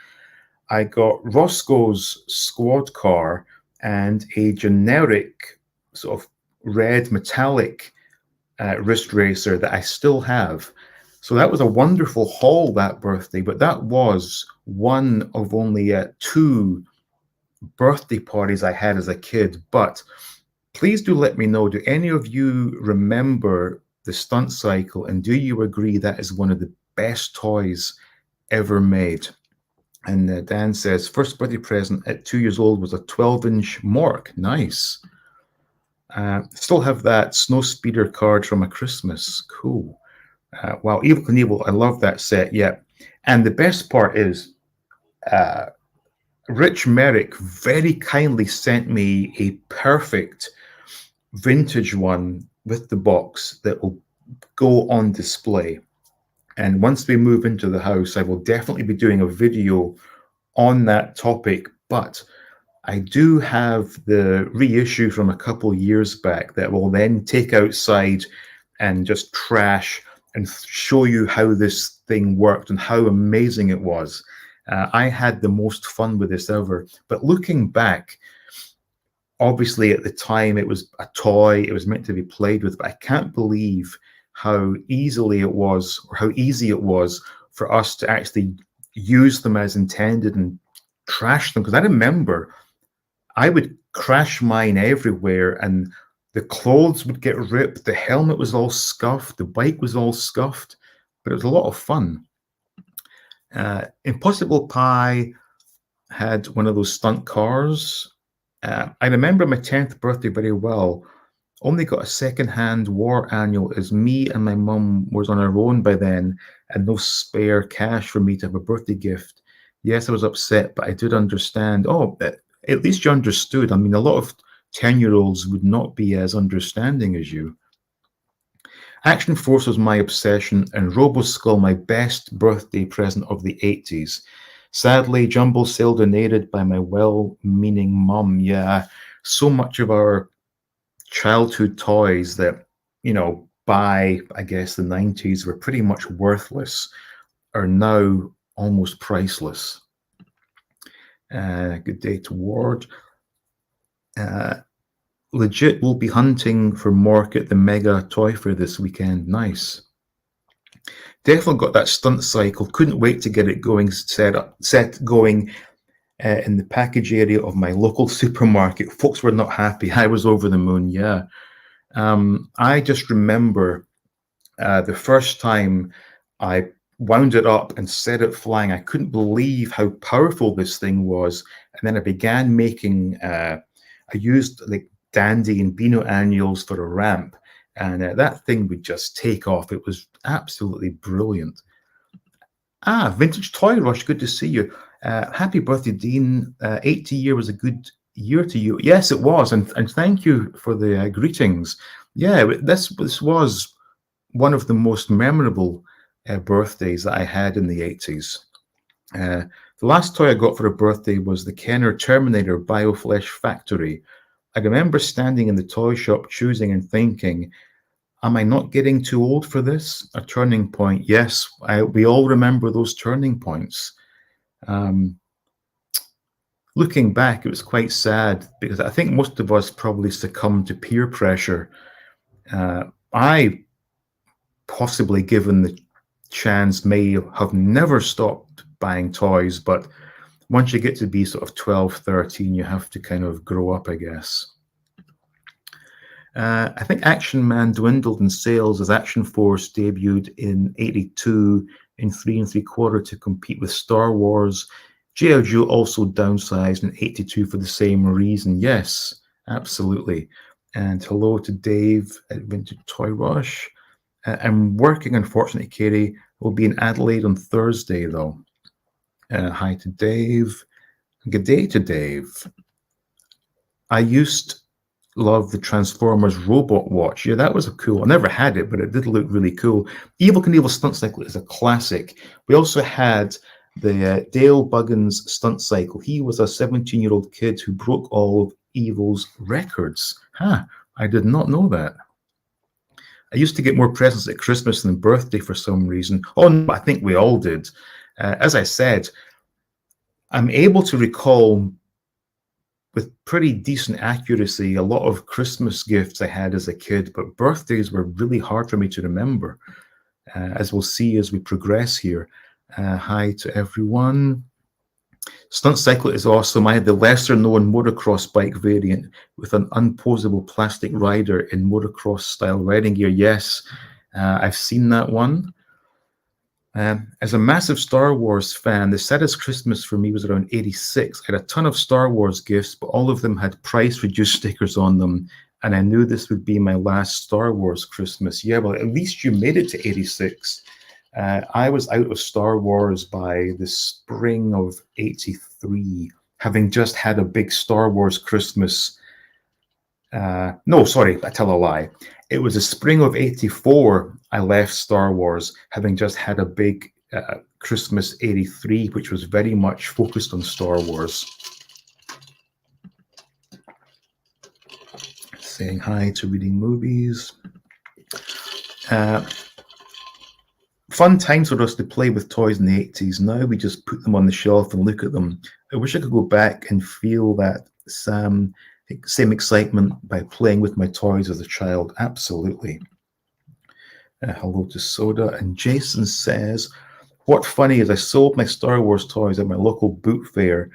A: I got Roscoe's squad car and a generic sort of red metallic wrist racer that I still have. So that was a wonderful haul that birthday, but that was one of only 2 birthday parties I had as a kid. But please do let me know, do any of you remember the stunt cycle, and do you agree that is one of the best toys ever made? And Dan says, first birthday present at 2 years old was a 12-inch Mork. Nice. Still have that snow speeder card from a Christmas. Cool. Wow, Evel Knievel, I love that set. Yeah. And the best part is Rich Merrick very kindly sent me a perfect vintage one with the box that will go on display. And once we move into the house, I will definitely be doing a video on that topic. But I do have the reissue from a couple years back that will then take outside and just trash and show you how this thing worked and how amazing it was. I had the most fun with this ever. But looking back, obviously at the time it was a toy, it was meant to be played with, but I can't believe how easily it was, or how easy it was for us to actually use them as intended and trash them. Because I remember I would crash mine everywhere and the clothes would get ripped, the helmet was all scuffed, the bike was all scuffed, but it was a lot of fun. Impossible Pie had one of those stunt cars. I remember my 10th birthday very well. Only got a second-hand war annual as me and my mum was on our own by then and no spare cash for me to have a birthday gift. Yes, I was upset, but I did understand. Oh, at least you understood. I mean, a lot of 10-year-olds would not be as understanding as you. Action Force was my obsession, and Roboskull my best birthday present of the 80s. Sadly, Jumble Sale donated by my well-meaning mum. Yeah, so much of our childhood toys that, by, I guess, the 90s were pretty much worthless are now almost priceless. Good day to Ward. Legit will be hunting for Mork at the Mega Toy Fair this weekend. Nice. Definitely got that stunt cycle. Couldn't wait to get it going, set going in the package area of my local supermarket. Folks were not happy. I was over the moon. Yeah. I just remember the first time I wound it up and set it flying. I couldn't believe how powerful this thing was. And then I began making, I used like Dandy and Beano annuals for a ramp. And that thing would just take off. It was absolutely brilliant. Vintage Toy Rush, good to see you. Happy birthday, Dean. 80 year was a good year to you. Yes, it was. And thank you for the greetings. Yeah, this was one of the most memorable birthdays that I had in the 80s. The last toy I got for a birthday was the Kenner Terminator Bioflesh Factory. I remember standing in the toy shop choosing and thinking, am I not getting too old for this? A turning point. Yes, we all remember those turning points. Looking back, it was quite sad because I think most of us probably succumbed to peer pressure. I, possibly given the chance, may have never stopped buying toys, but once you get to be sort of 12, 13, you have to kind of grow up, I guess. I think Action Man dwindled in sales as Action Force debuted in 82 in 3 3/4 to compete with Star Wars. G.I. Joe also downsized in 82 for the same reason. Yes, absolutely. And hello to Dave at Vintage Toy Rush. I'm working, unfortunately, Katie. Will be in Adelaide on Thursday, though. Hi to Dave. Good day to Dave. I used to love the Transformers robot watch. Yeah, that was a cool. I never had it, but it did look really cool. Evil Knievel Stunt Cycle is a classic. We also had the Dale Buggins Stunt Cycle. He was a 17-year-old kid who broke all of Evil's records. I did not know that. I used to get more presents at Christmas than birthday for some reason. Oh, no, I think we all did. As I said, I'm able to recall with pretty decent accuracy a lot of Christmas gifts I had as a kid, but birthdays were really hard for me to remember, as we'll see as we progress here. Hi to everyone. Stunt Cycle is awesome. I had the lesser-known motocross bike variant with an unposable plastic rider in motocross-style riding gear. Yes, I've seen that one. As a massive Star Wars fan, the saddest Christmas for me was around 86. I had a ton of Star Wars gifts, but all of them had price-reduced stickers on them, and I knew this would be my last Star Wars Christmas. Yeah, well, at least you made it to 86. I was out of Star Wars by the spring of 83, having just had a big Star Wars Christmas. No, sorry, I tell a lie. It was the spring of 84 I left Star Wars, having just had a big Christmas 83, which was very much focused on Star Wars. Saying hi to reading movies. Fun times for us to play with toys in the 80s. Now we just put them on the shelf and look at them. I wish I could go back and feel that same excitement by playing with my toys as a child. Absolutely. Hello to Soda. And Jason says, what funny is I sold my Star Wars toys at my local boot fair,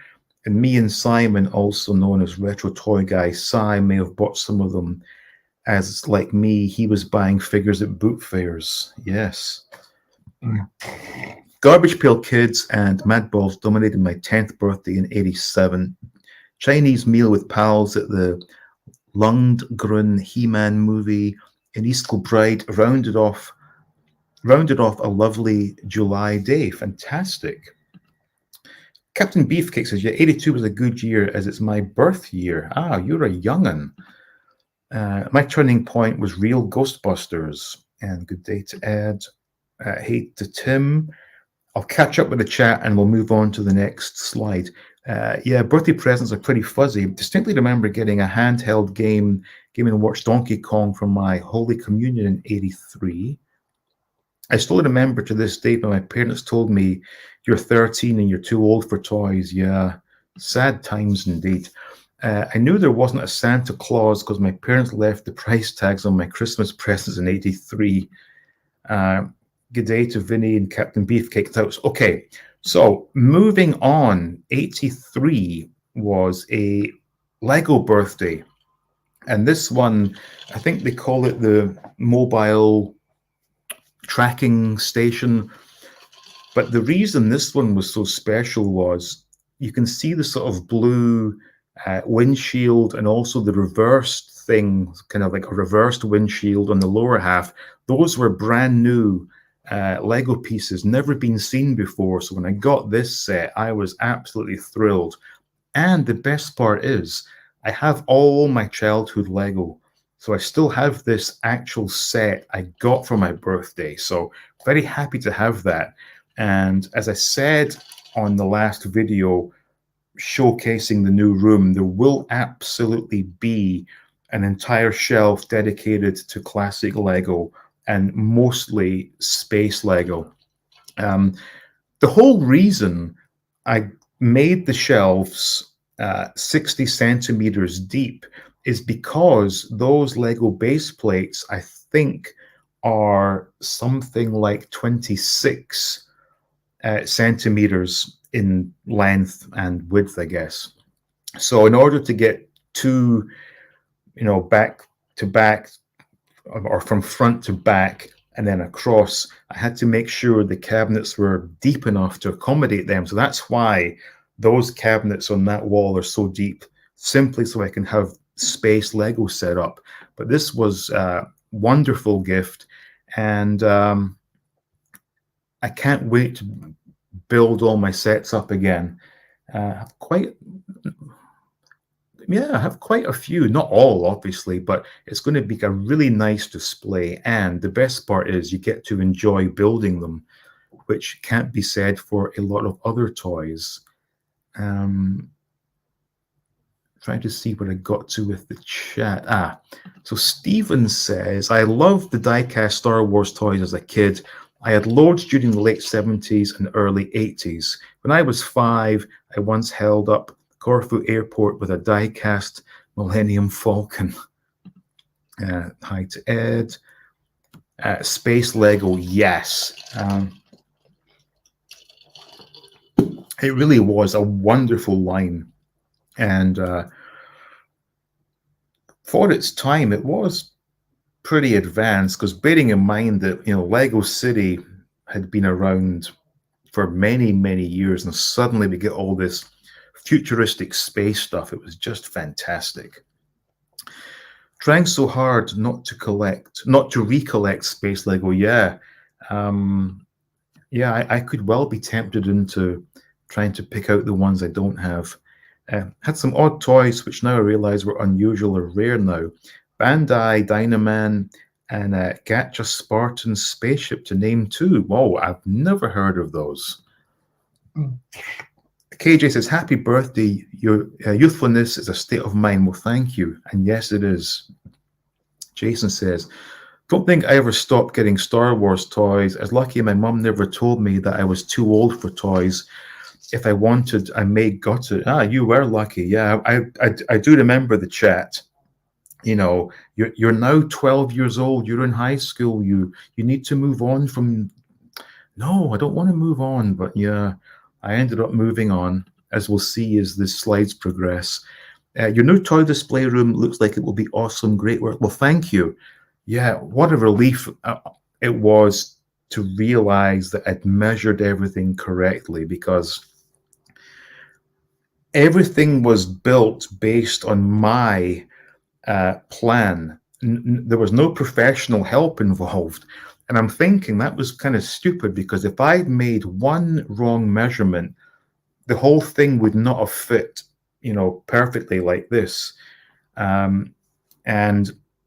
A: and me and Simon, also known as Retro Toy Guy, Si, may have bought some of them, as like me, he was buying figures at boot fairs. Yes. Garbage Pail Kids and Mad Balls dominated my 10th birthday in 87. Chinese meal with pals at the Lundgren He-Man movie in East Kilbride rounded off a lovely July day. Fantastic. Captain Beefcake says, yeah, 82 was a good year as it's my birth year. You're a young'un. My turning point was real Ghostbusters. And good day to Ed. Hey to Tim. I'll catch up with the chat and we'll move on to the next slide. Yeah, birthday presents are pretty fuzzy. Distinctly remember getting a handheld Game & Watch Donkey Kong from my Holy Communion in '83. I still remember to this day when my parents told me, "You're 13 and you're too old for toys." Yeah, sad times indeed. I knew there wasn't a Santa Claus because my parents left the price tags on my Christmas presents in '83. Good day to Vinny and Captain Beefcake. Okay, so moving on, '83 was a Lego birthday. And this one, I think they call it the mobile tracking station. But the reason this one was so special was you can see the sort of blue windshield and also the reversed thing, kind of like a reversed windshield on the lower half. Those were brand new Lego pieces, never been seen before. So when I got this set, I was absolutely thrilled. And the best part is I have all my childhood Lego. So I still have this actual set I got for my birthday. So very happy to have that. And as I said on the last video showcasing the new room, there will absolutely be an entire shelf dedicated to classic Lego and mostly space Lego. The whole reason I made the shelves 60 centimeters deep is because those Lego base plates, I think, are something like 26 centimeters in length and width, I guess. So in order to get two, back to back or from front to back and then across, I had to make sure the cabinets were deep enough to accommodate them. So that's why those cabinets on that wall are so deep, simply so I can have space Lego set up. But this was a wonderful gift, and I can't wait to build all my sets up again. I have quite a few, not all obviously, but it's going to be a really nice display. And the best part is you get to enjoy building them, which can't be said for a lot of other toys. Trying to see what I got to with the chat. So Stephen says, I loved the die-cast Star Wars toys as a kid. I had loads during the late 70s and early 80s. When I was 5, I once held up Corfu Airport with a die-cast Millennium Falcon. Hi to Ed. Space Lego, yes. It really was a wonderful line. And for its time, it was pretty advanced, because bearing in mind that, Lego City had been around for many, many years, and suddenly we get all this futuristic space stuff. It was just fantastic. Trying so hard not to recollect space Lego. Yeah. I could well be tempted into trying to pick out the ones I don't have. Had some odd toys, which now I realize were unusual or rare now. Bandai, Dynaman, and Gacha Spartan Spaceship, to name 2. Whoa, I've never heard of those. KJ says, happy birthday. Your youthfulness is a state of mind. Well, thank you. And yes, it is. Jason says, don't think I ever stopped getting Star Wars toys. I was lucky my mum never told me that I was too old for toys. If I wanted, I may got it. You were lucky. Yeah, I do remember the chat. You're now 12 years old. You're in high school. You need to move on from. No, I don't want to move on. But yeah, I ended up moving on, as we'll see as the slides progress. Your new toy display room looks like it will be awesome. Great work. Well, thank you. Yeah, what a relief it was to realize that I'd measured everything correctly, because everything was built based on my plan. There was no professional help involved. And I'm thinking that was kind of stupid, because if I'd made one wrong measurement, the whole thing would not have fit, perfectly like this. And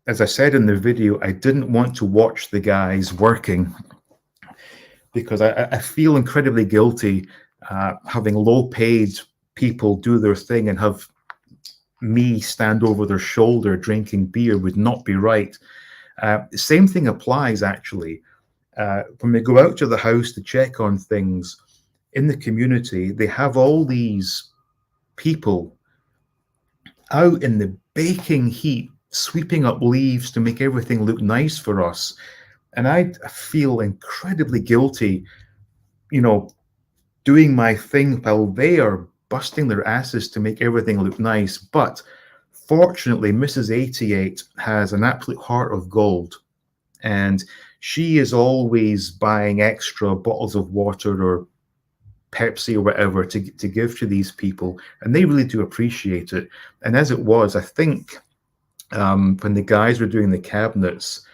A: as I said in the video, I didn't want to watch the guys working because I feel incredibly guilty having low-paid people do their thing and have me stand over their shoulder drinking beer would not be right. The same thing applies, actually. When we go out to the house to check on things in the community, they have all these people out in the baking heat, sweeping up leaves to make everything look nice for us. And I feel incredibly guilty, you know, doing my thing while they are busting their asses to make everything look nice. But fortunately, Mrs. 88 has an absolute heart of gold. And she is always buying extra bottles of water or Pepsi or whatever to give to these people. And they really do appreciate it. And as it was, I think when the guys were doing the cabinets,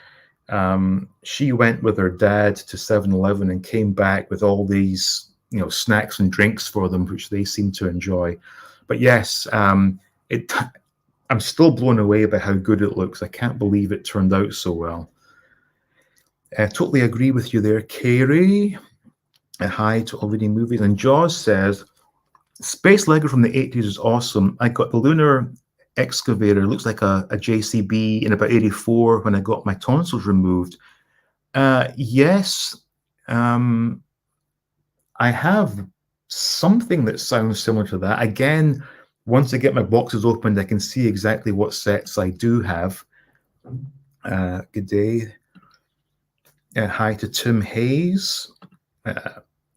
A: she went with her dad to 7-Eleven and came back with all these, you know, snacks and drinks for them, which they seem to enjoy. But yes, I'm still blown away by how good it looks. I can't believe it turned out so well. I totally agree with you there, Carrie. Hi to all reading movies. And Jaws says, Space Lego from the 80s is awesome. I got the lunar excavator. It looks like a JCB in about 84 when I got my tonsils removed. Yes. I have something that sounds similar to that. Again, once I get my boxes opened, I can see exactly what sets I do have. Good day. Hi to Tim Hayes.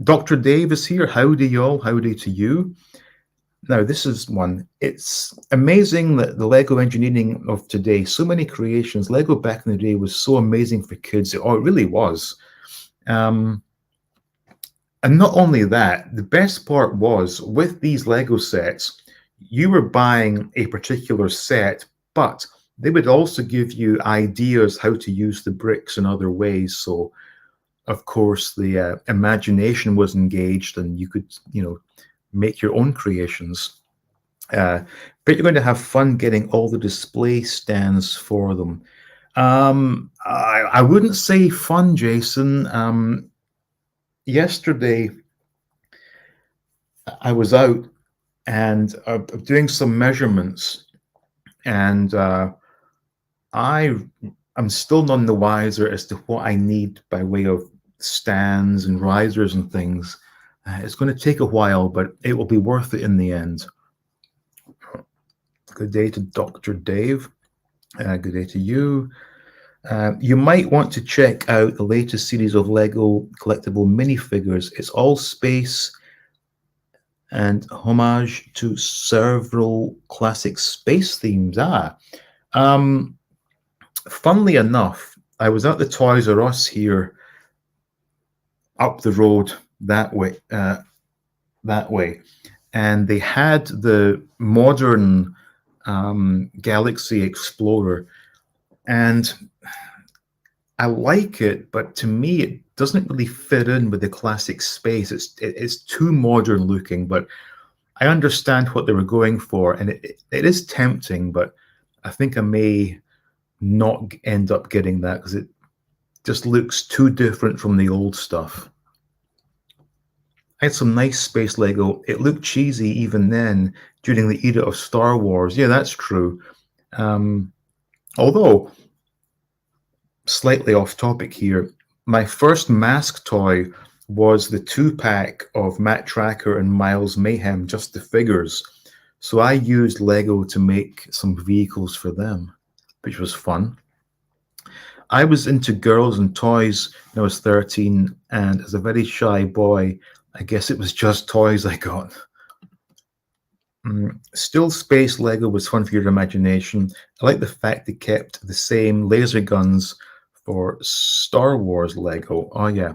A: Dr. Dave is here. Howdy, y'all. Howdy to you. Now, this is one. It's amazing that the Lego engineering of today, so many creations. Lego back in the day was so amazing for kids. Oh, it really was. And not only that, the best part was with these Lego sets, you were buying a particular set, but they would also give you ideas how to use the bricks in other ways. So, of course, the imagination was engaged and you could, you know, make your own creations. But you're going to have fun getting all the display stands for them. I wouldn't say fun, Jason. Yesterday, I was out and doing some measurements, and I'm still none the wiser as to what I need by way of stands and risers and things. It's going to take a while, but it will be worth it in the end. Good day to Dr. Dave. Good day to you. You might want to check out the latest series of Lego collectible minifigures. It's all space and homage to several classic space themes. Funnily enough, I was at the Toys R Us here up the road that way, and they had the modern Galaxy Explorer, and I like it, but to me it doesn't really fit in with the classic space. It's too modern looking, but I understand what they were going for, and it is tempting, but I think I may not end up getting that because it just looks too different from the old stuff. I had some nice space Lego. It looked cheesy even then during the era of Star Wars. Yeah, that's true. Although, slightly off topic here, my first mask toy was the 2-pack of Matt Tracker and Miles Mayhem, just the figures. So I used Lego to make some vehicles for them, which was fun. I was into girls and toys when I was 13, and as a very shy boy, I guess it was just toys I got. Still, space Lego was fun for your imagination. I like the fact they kept the same laser guns for Star Wars Lego. Oh, yeah.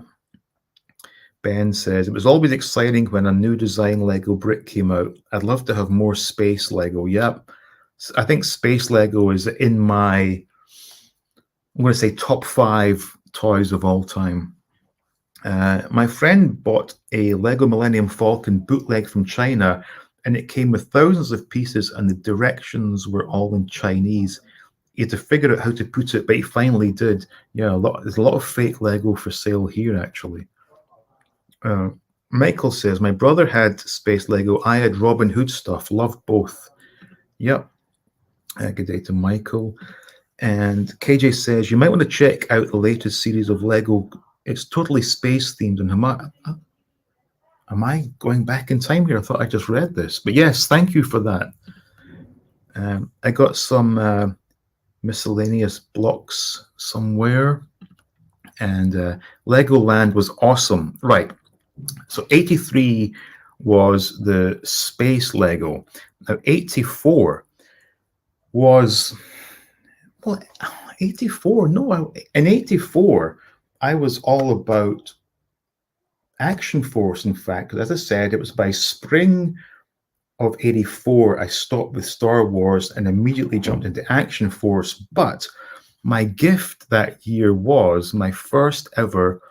A: Ben says, it was always exciting when a new design Lego brick came out. I'd love to have more space Lego. Yep. I think space Lego is in my, I'm going to say, top 5 toys of all time. My friend bought a Lego Millennium Falcon bootleg from China, and it came with thousands of pieces, and the directions were all in Chinese. he had to figure out how to put it, but he finally did. Yeah, there's a lot of fake Lego for sale here, actually. Uh, Michael says, my brother had space Lego. I had Robin Hood stuff. Love both. Yep. Good day to Michael. And KJ says, you might want to check out the latest series of Lego. It's totally space themed. And am I going back in time here? I thought I just read this. But yes, thank you for that. I got some miscellaneous blocks somewhere. And Legoland was awesome. Right. So 83 was the space Lego. Now 84 was, well, 84, no, in 84, I was all about Action Force, in fact, because as I said, it was by spring of 84, I stopped with Star Wars and immediately jumped into Action Force. But my gift that year was my first ever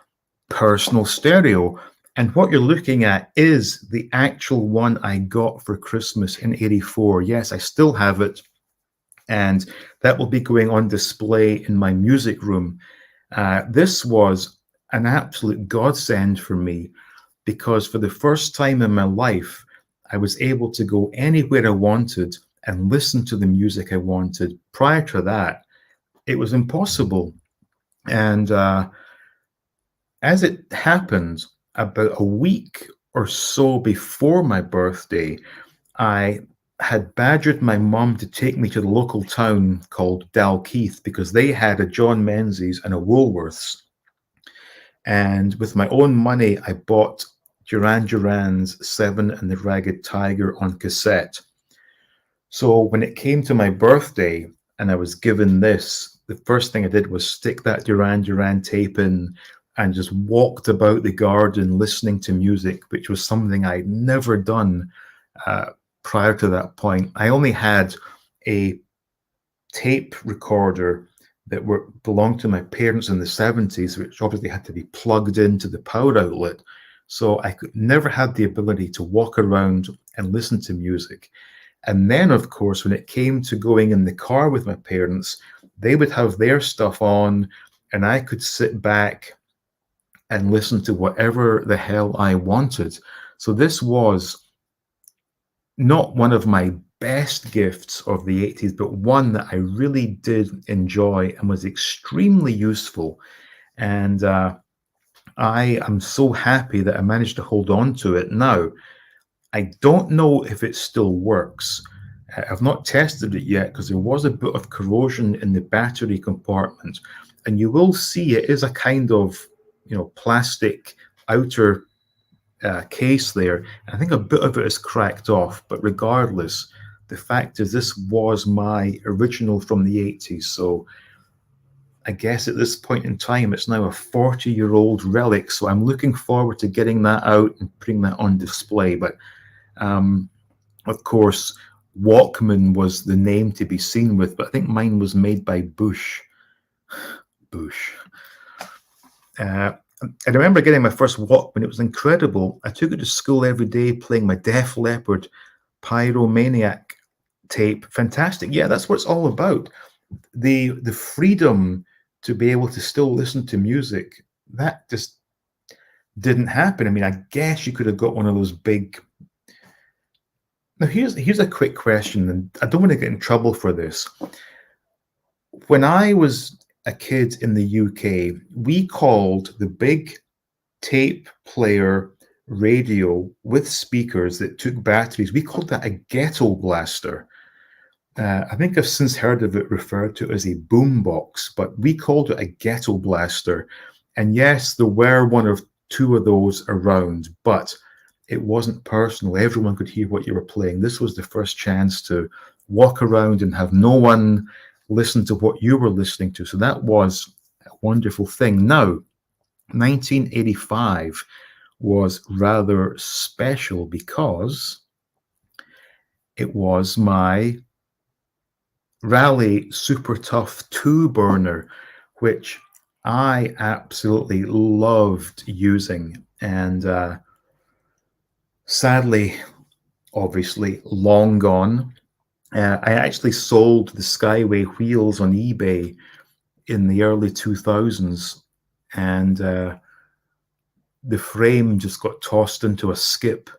A: personal stereo. And what you're looking at is the actual one I got for Christmas in 84. Yes, I still have it. And that will be going on display in my music room. This was an absolute godsend for me because for the first time in my life, I was able to go anywhere I wanted and listen to the music I wanted. Prior to that, it was impossible. And as it happened, about a week or so before my birthday, I had badgered my mum to take me to the local town called Dalkeith because they had a John Menzies and a Woolworths. And with my own money, I bought Duran Duran's Seven and the Ragged Tiger on cassette. So when it came to my birthday and I was given this, the first thing I did was stick that Duran Duran tape in and just walked about the garden listening to music, which was something I'd never done prior to that point. I only had a tape recorder that belonged to my parents in the 70s, which obviously had to be plugged into the power outlet. So I never had the ability to walk around and listen to music. And then, of course, when it came to going in the car with my parents, they would have their stuff on, and I could sit back and listen to whatever the hell I wanted. So this was not one of my best gifts of the 80s, but one that I really did enjoy and was extremely useful. And I am so happy that I managed to hold on to it. Now, I don't know if it still works. I've not tested it yet because there was a bit of corrosion in the battery compartment. And you will see it is a kind of, plastic outer case there. I think a bit of it is cracked off, but regardless, the fact is this was my original from the 80s. So I guess at this point in time, it's now a 40-year-old relic. So I'm looking forward to getting that out and putting that on display. But of course, Walkman was the name to be seen with, but I think mine was made by Bush. I remember getting my first Walkman. It was incredible. I took it to school every day playing my Def Leppard Pyromaniac tape. Fantastic. Yeah, that's what it's all about. The freedom to be able to still listen to music, that just didn't happen. I mean, I guess you could have got one of those big... Now, here's a quick question, and I don't want to get in trouble for this. When I was a kid in the UK, we called the big tape player radio with speakers that took batteries, we called that a ghetto blaster. I think I've since heard of it referred to as a boombox, but we called it a ghetto blaster. And yes, there were one or two of those around, but it wasn't personal. Everyone could hear what you were playing. This was the first chance to walk around and have no one listen to what you were listening to. So that was a wonderful thing. Now, 1985 was rather special because it was my Rally Super Tough 2 burner, which I absolutely loved using. And sadly, obviously, long gone. I actually sold the Skyway wheels on eBay in the early 2000s, and the frame just got tossed into a skip.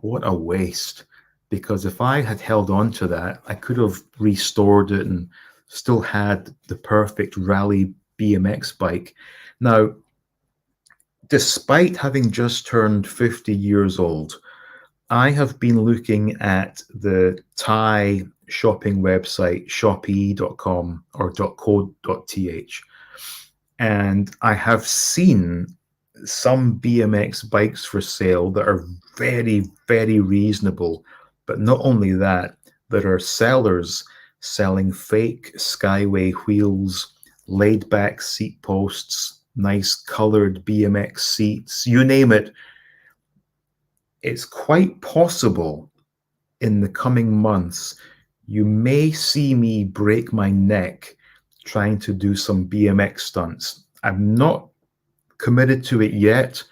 A: What a waste. Because if I had held on to that, I could have restored it and still had the perfect rally BMX bike. Now, despite having just turned 50 years old, I have been looking at the Thai shopping website, shopee.com or .co.th, and I have seen some BMX bikes for sale that are very, very reasonable. But not only that, there are sellers selling fake Skyway wheels, laid back seat posts, nice colored BMX seats, you name it. It's quite possible in the coming months you may see me break my neck trying to do some BMX stunts. I'm not committed to it yet,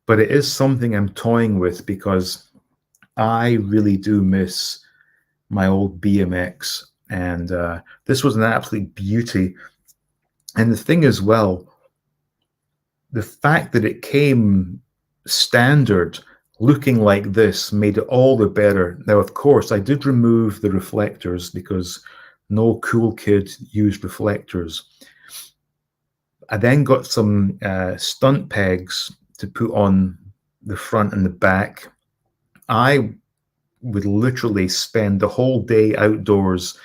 A: but it is something I'm toying with because I really do miss my old BMX, and this was an absolute beauty. And the thing as well, the fact that it came standard looking like this made it all the better. Now, of course, I did remove the reflectors because no cool kid used reflectors. I then got some stunt pegs to put on the front and the back. I would literally spend the whole day outdoors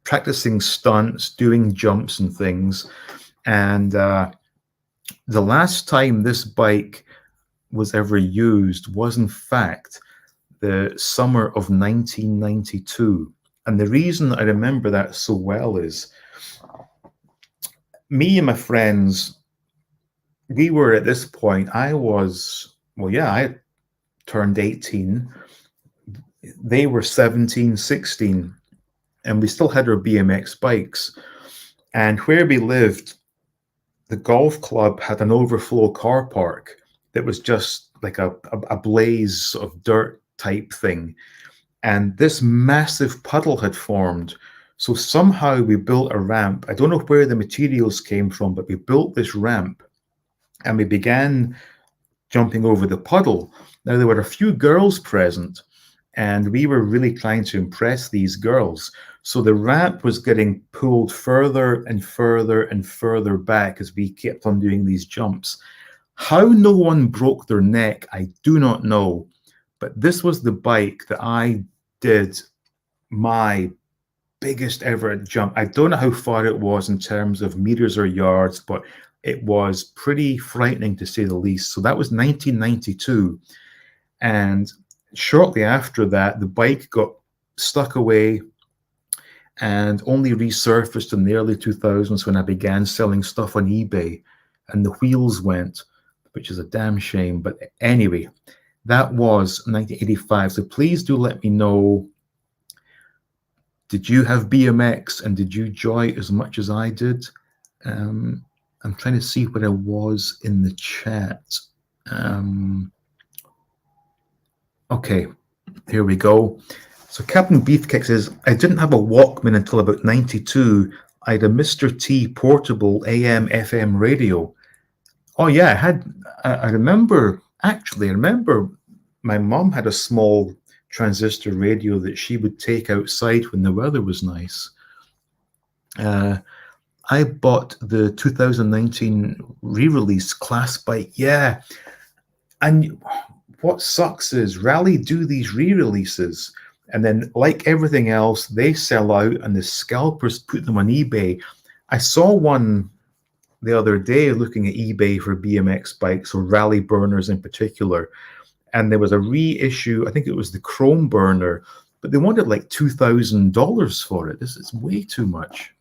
A: practicing stunts, doing jumps and things. And the last time this bike was ever used was, in fact, the summer of 1992. And the reason I remember that so well is me and my friends, we were at this point, I turned 18. They were 17, 16, and we still had our BMX bikes. And where we lived, the golf club had an overflow car park that was just like a blaze of dirt type thing. And this massive puddle had formed. So somehow we built a ramp. I don't know where the materials came from, but we built this ramp and we began jumping over the puddle. Now, there were a few girls present, and we were really trying to impress these girls. So the ramp was getting pulled further and further and further back as we kept on doing these jumps. How no one broke their neck, I do not know. But this was the bike that I did my biggest ever jump. I don't know how far it was in terms of meters or yards, but it was pretty frightening to say the least. So that was 1992. And shortly after that, the bike got stuck away and only resurfaced in the early 2000s when I began selling stuff on eBay and the wheels went, which is a damn shame. But anyway, that was 1985. So please do let me know, did you have BMX and did you enjoy it as much as I did? I'm trying to see what I was in the chat. Okay, here we go. So Captain Beefcake says, I didn't have a Walkman until about 92. I had a Mr. T portable AM FM radio. Oh yeah, I remember my mom had a small transistor radio that she would take outside when the weather was nice. I bought the 2019 re-release class bike. Yeah. And what sucks is Rally do these re-releases, and then like everything else, they sell out and the scalpers put them on eBay. I saw one the other day looking at eBay for BMX bikes, or Rally burners in particular, and there was a reissue. I think it was the Chrome burner, but they wanted like $2,000 for it. This is way too much.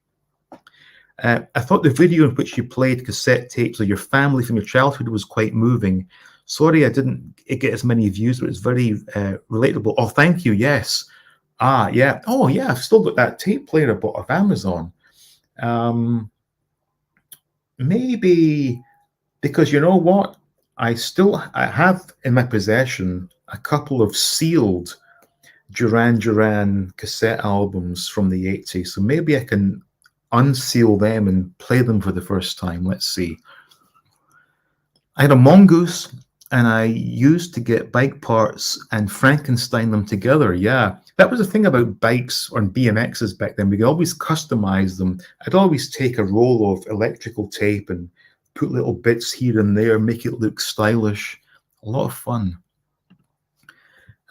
A: I thought the video in which you played cassette tapes of your family from your childhood was quite moving. Sorry I didn't get as many views, but it's very relatable. Oh, thank you. Yes. Yeah. Oh, yeah. I've still got that tape player I bought off Amazon. Maybe because you know what? I have in my possession a couple of sealed Duran Duran cassette albums from the 80s. So maybe I can unseal them and play them for the first time. Let's see. I had a mongoose and I used to get bike parts and Frankenstein them together. Yeah, that was the thing about bikes or BMXs back then. We could always customize them. I'd always take a roll of electrical tape and put little bits here and there, make it look stylish. A lot of fun.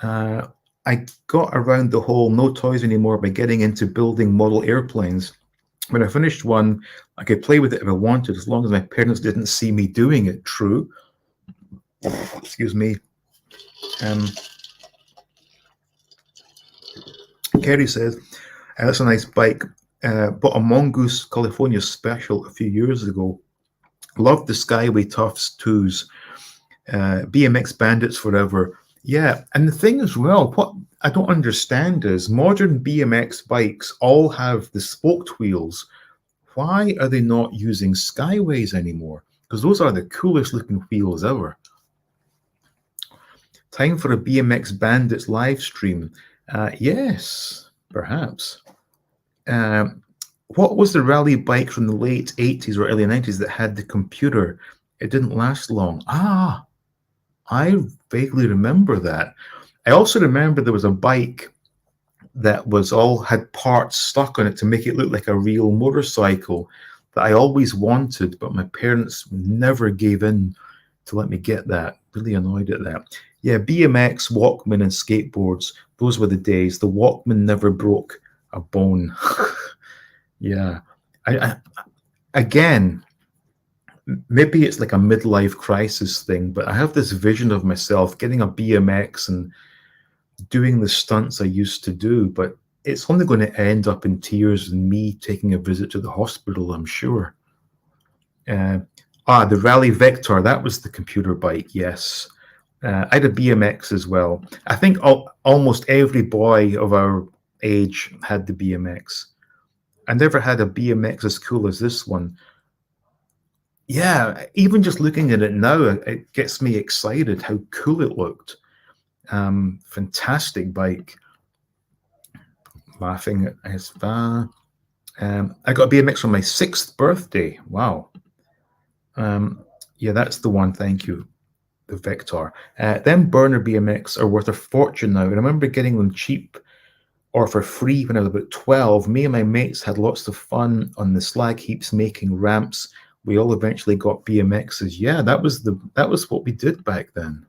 A: I got around the whole no toys anymore by getting into building model airplanes. When I finished one, I could play with it if I wanted, as long as my parents didn't see me doing it. True. Excuse me. Kerry says, that's a nice bike. Bought a Mongoose California Special a few years ago. Loved the Skyway Tufts 2s. BMX Bandits forever. Yeah, and the thing as well, what I don't understand is modern BMX bikes all have the spoked wheels. Why are they not using Skyways anymore? Because those are the coolest looking wheels ever. Time for a BMX Bandits live stream. Yes, perhaps. What was the rally bike from the late 80s or early 90s that had the computer? It didn't last long. I vaguely remember that. I also remember there was a bike that had parts stuck on it to make it look like a real motorcycle that I always wanted, but my parents never gave in to let me get that. Really annoyed at that. Yeah, BMX, Walkman, and skateboards. Those were the days. The Walkman never broke a bone. Yeah. Again, maybe it's like a midlife crisis thing, but I have this vision of myself getting a BMX and doing the stunts I used to do, but it's only going to end up in tears and me taking a visit to the hospital, I'm sure. The Rally Vector, that was the computer bike, yes. I had a BMX as well. I think almost every boy of our age had the BMX. I never had a BMX as cool as this one. Yeah, even just looking at it now, it gets me excited how cool it looked. Fantastic bike. Laughing at his I got a BMX on my 6th birthday. Wow. Yeah, that's the one. Thank you. The Vector. Them burner BMX are worth a fortune now. And I remember getting them cheap or for free when I was about 12. Me and my mates had lots of fun on the slag heaps making ramps. We all eventually got BMXs. Yeah, that was what we did back then.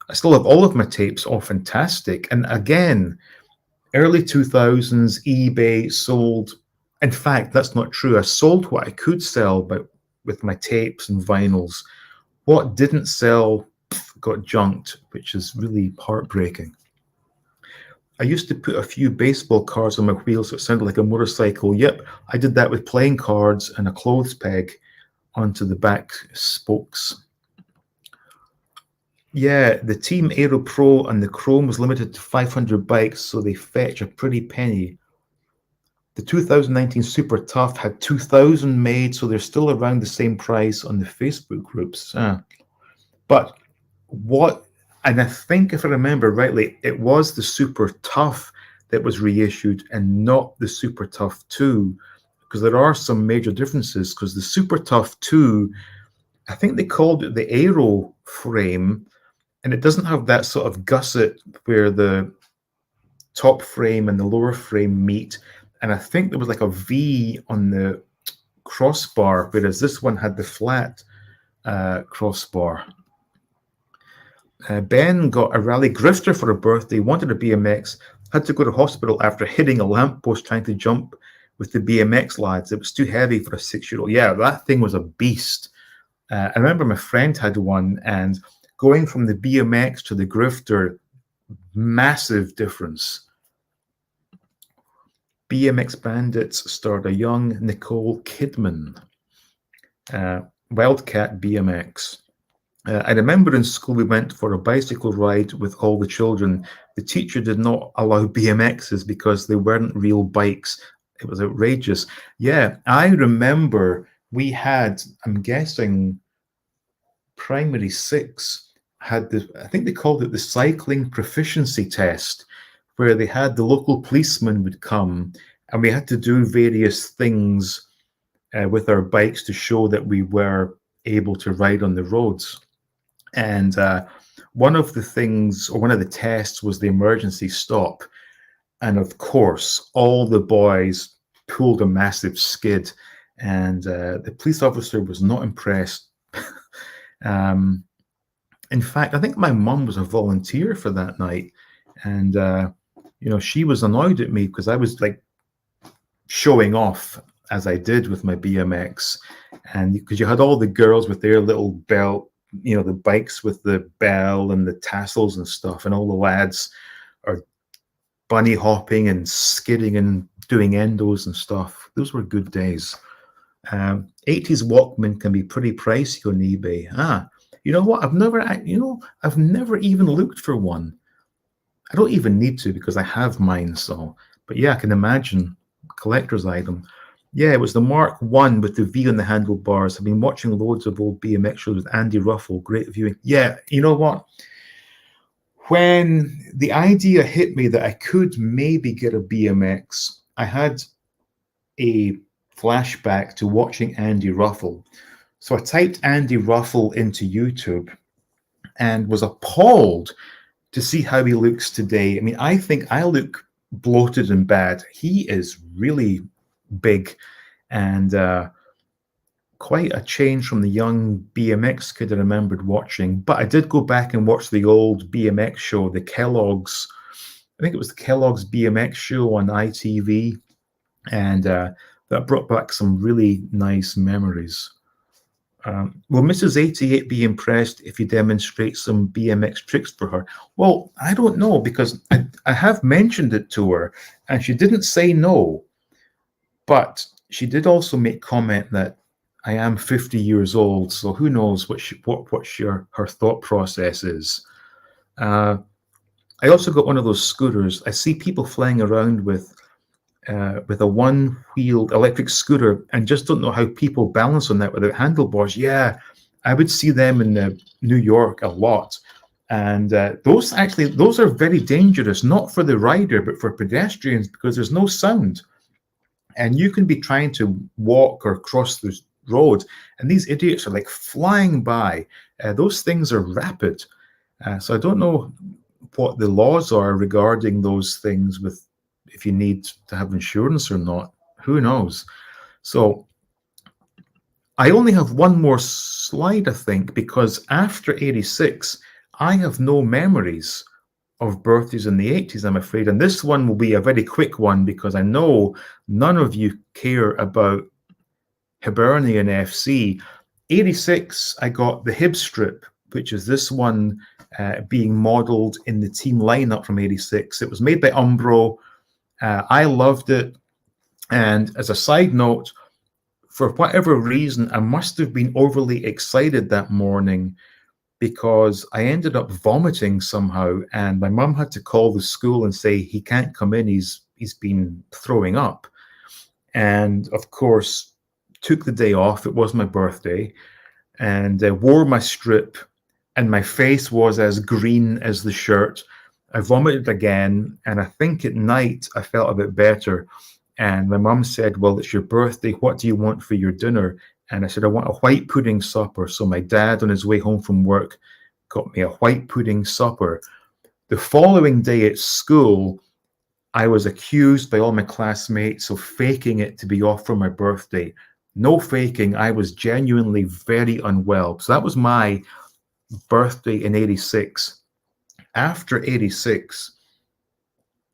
A: I still have all of my tapes. Oh, fantastic. And again, early 2000s, eBay sold. In fact, that's not true. I sold what I could sell with my tapes and vinyls. What didn't sell got junked, which is really heartbreaking. I used to put a few baseball cards on my wheels so it sounded like a motorcycle. Yep, I did that with playing cards and a clothes peg onto the back spokes. Yeah, the Team Aero Pro and the Chrome was limited to 500 bikes, so they fetch a pretty penny. The 2019 Super Tough had 2,000 made, so they're still around the same price on the Facebook groups. But what, and I think if I remember rightly, it was the Super Tough that was reissued and not the Super Tough 2, because there are some major differences, because the Super Tough 2, I think they called it the Aero frame, and it doesn't have that sort of gusset where the top frame and the lower frame meet. And I think there was like a V on the crossbar, whereas this one had the flat crossbar. Ben got a rally grifter for a birthday, wanted a BMX, had to go to hospital after hitting a lamppost trying to jump with the BMX lads. It was too heavy for a 6-year-old. Yeah, that thing was a beast. I remember my friend had one, and going from the BMX to the grifter, massive difference. BMX Bandits starred a young Nicole Kidman. Wildcat BMX. I remember in school we went for a bicycle ride with all the children. The teacher did not allow BMXs because they weren't real bikes. It was outrageous. Yeah, I remember we had, I'm guessing, primary 6. had the, I think they called it the cycling proficiency test, where they had the local policeman would come and we had to do various things with our bikes to show that we were able to ride on the roads. And one of the things, or one of the tests, was the emergency stop. And of course, all the boys pulled a massive skid, and the police officer was not impressed. In fact, I think my mum was a volunteer for that night, and she was annoyed at me because I was like showing off as I did with my BMX, and because you had all the girls with their little belt, the bikes with the bell and the tassels and stuff, and all the lads are bunny hopping and skidding and doing endos and stuff. Those were good days. 80s Walkman can be pretty pricey on eBay. You know what? I've never even looked for one. I don't even need to because I have mine. So, but yeah, I can imagine collector's item. Yeah, it was the Mark I with the V on the handlebars. I've been watching loads of old BMX shows with Andy Ruffle. Great viewing. Yeah, you know what? When the idea hit me that I could maybe get a BMX, I had a flashback to watching Andy Ruffle. So I typed Andy Ruffle into YouTube and was appalled to see how he looks today. I mean, I think I look bloated and bad. He is really big and quite a change from the young BMX kid I remembered watching. But I did go back and watch the old BMX show, the Kellogg's, I think it was the Kellogg's BMX show on ITV. And that brought back some really nice memories. Will Mrs. 88 be impressed if you demonstrate some BMX tricks for her? Well, I don't know, because I have mentioned it to her and she didn't say no. But she did also make comment that I am 50 years old, so who knows what her thought process is. I also got one of those scooters. I see people flying around with a one-wheeled electric scooter and just don't know how people balance on that without handlebars. Yeah, I would see them in New York a lot. And those are very dangerous, not for the rider, but for pedestrians, because there's no sound. And you can be trying to walk or cross the road, and these idiots are like flying by. Those things are rapid. So I don't know what the laws are regarding those things, with if you need to have insurance or not. Who knows? So I only have one more slide, I think, because after 86, I have no memories of birthdays in the 80s, I'm afraid. And this one will be a very quick one because I know none of you care about Hibernian FC. 86, I got the Hib strip, which is this one being modeled in the team lineup from 86. It was made by Umbro. I loved it. And as a side note, for whatever reason, I must have been overly excited that morning because I ended up vomiting somehow, and my mum had to call the school and say he can't come in, he's been throwing up. And of course, took the day off. It was my birthday, and wore my strip, and my face was as green as the shirt. I vomited again, and I think at night I felt a bit better. And my mum said, well, it's your birthday, what do you want for your dinner? And I said, I want a white pudding supper. So my dad, on his way home from work, got me a white pudding supper. The following day at school, I was accused by all my classmates of faking it to be off for my birthday. No faking. I was genuinely very unwell. So that was my birthday in 86. After 86,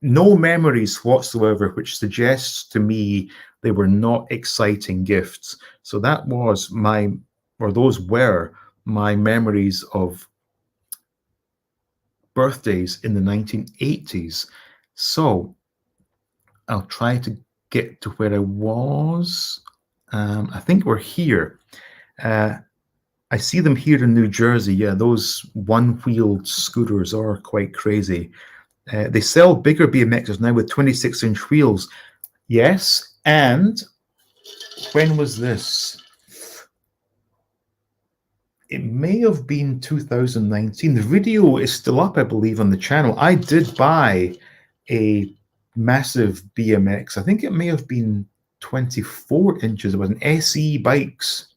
A: no memories whatsoever, which suggests to me they were not exciting gifts. So that was those were my memories of birthdays in the 1980s. So I'll try to get to where I was. I think we're here. I see them here in New Jersey. Yeah, those one-wheeled scooters are quite crazy. They sell bigger BMXs now with 26-inch wheels. Yes, and when was this? It may have been 2019. The video is still up, I believe, on the channel. I did buy a massive BMX. I think it may have been 24 inches. It was an SE Bikes.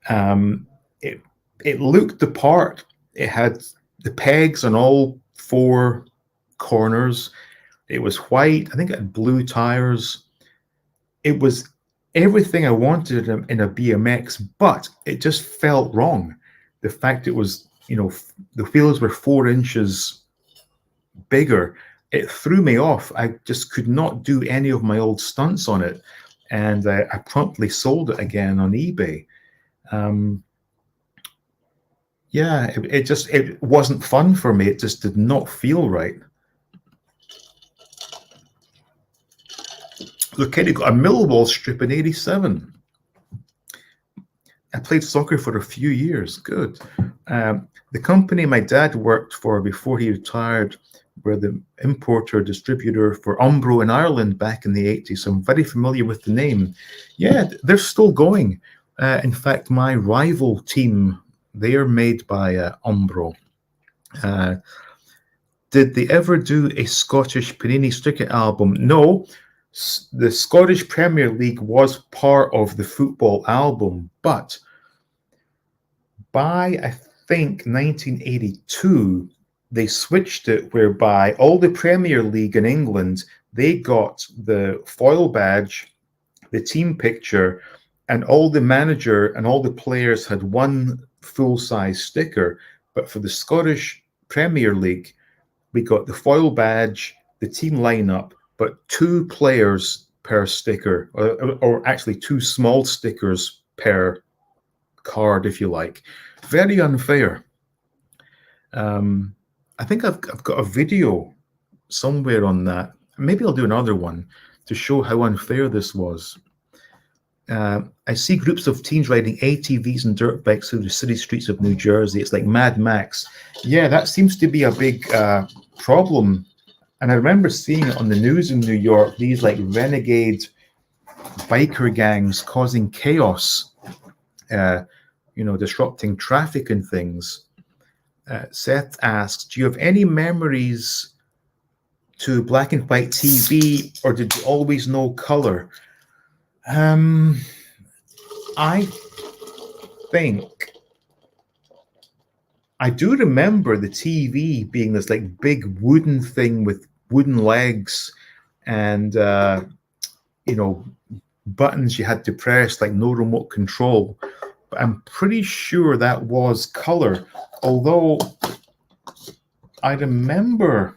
A: Um, it it looked the part. It had the pegs on all four corners. It was white. I think it had blue tires. It was everything I wanted in a BMX, but it just felt wrong. The fact it was, the wheels were 4 inches bigger, it threw me off. I just could not do any of my old stunts on it. And I promptly sold it again on eBay. Yeah, it wasn't fun for me. It just did not feel right. Look, Kenny got a Millwall strip in '87. I played soccer for a few years. Good. The company my dad worked for before he retired were the importer distributor for Umbro in Ireland back in the 80s. So I'm very familiar with the name. Yeah, they're still going. In fact, my rival team, they are made by Umbro. Did they ever do a Scottish Panini sticker album? No. The Scottish Premier League was part of the football album, but by, I think, 1982, they switched it whereby all the Premier League in England, they got the foil badge, the team picture, and all the manager and all the players had one full-size sticker. But for the Scottish Premier League, we got the foil badge, the team lineup, but 2 players per sticker, or actually 2 small stickers per card, if you like. Very unfair. I think I've got a video somewhere on that. Maybe I'll do another one to show how unfair this was. I see groups of teens riding ATVs and dirt bikes through the city streets of New Jersey. It's like Mad Max. Yeah, that seems to be a big problem. And I remember seeing it on the news in New York, these like renegade biker gangs causing chaos, disrupting traffic and things. Seth asks, do you have any memories to black and white TV, or did you always know color? I think I do remember the TV being this like big wooden thing with wooden legs and buttons you had to press, like no remote control. But I'm pretty sure that was color, although I remember,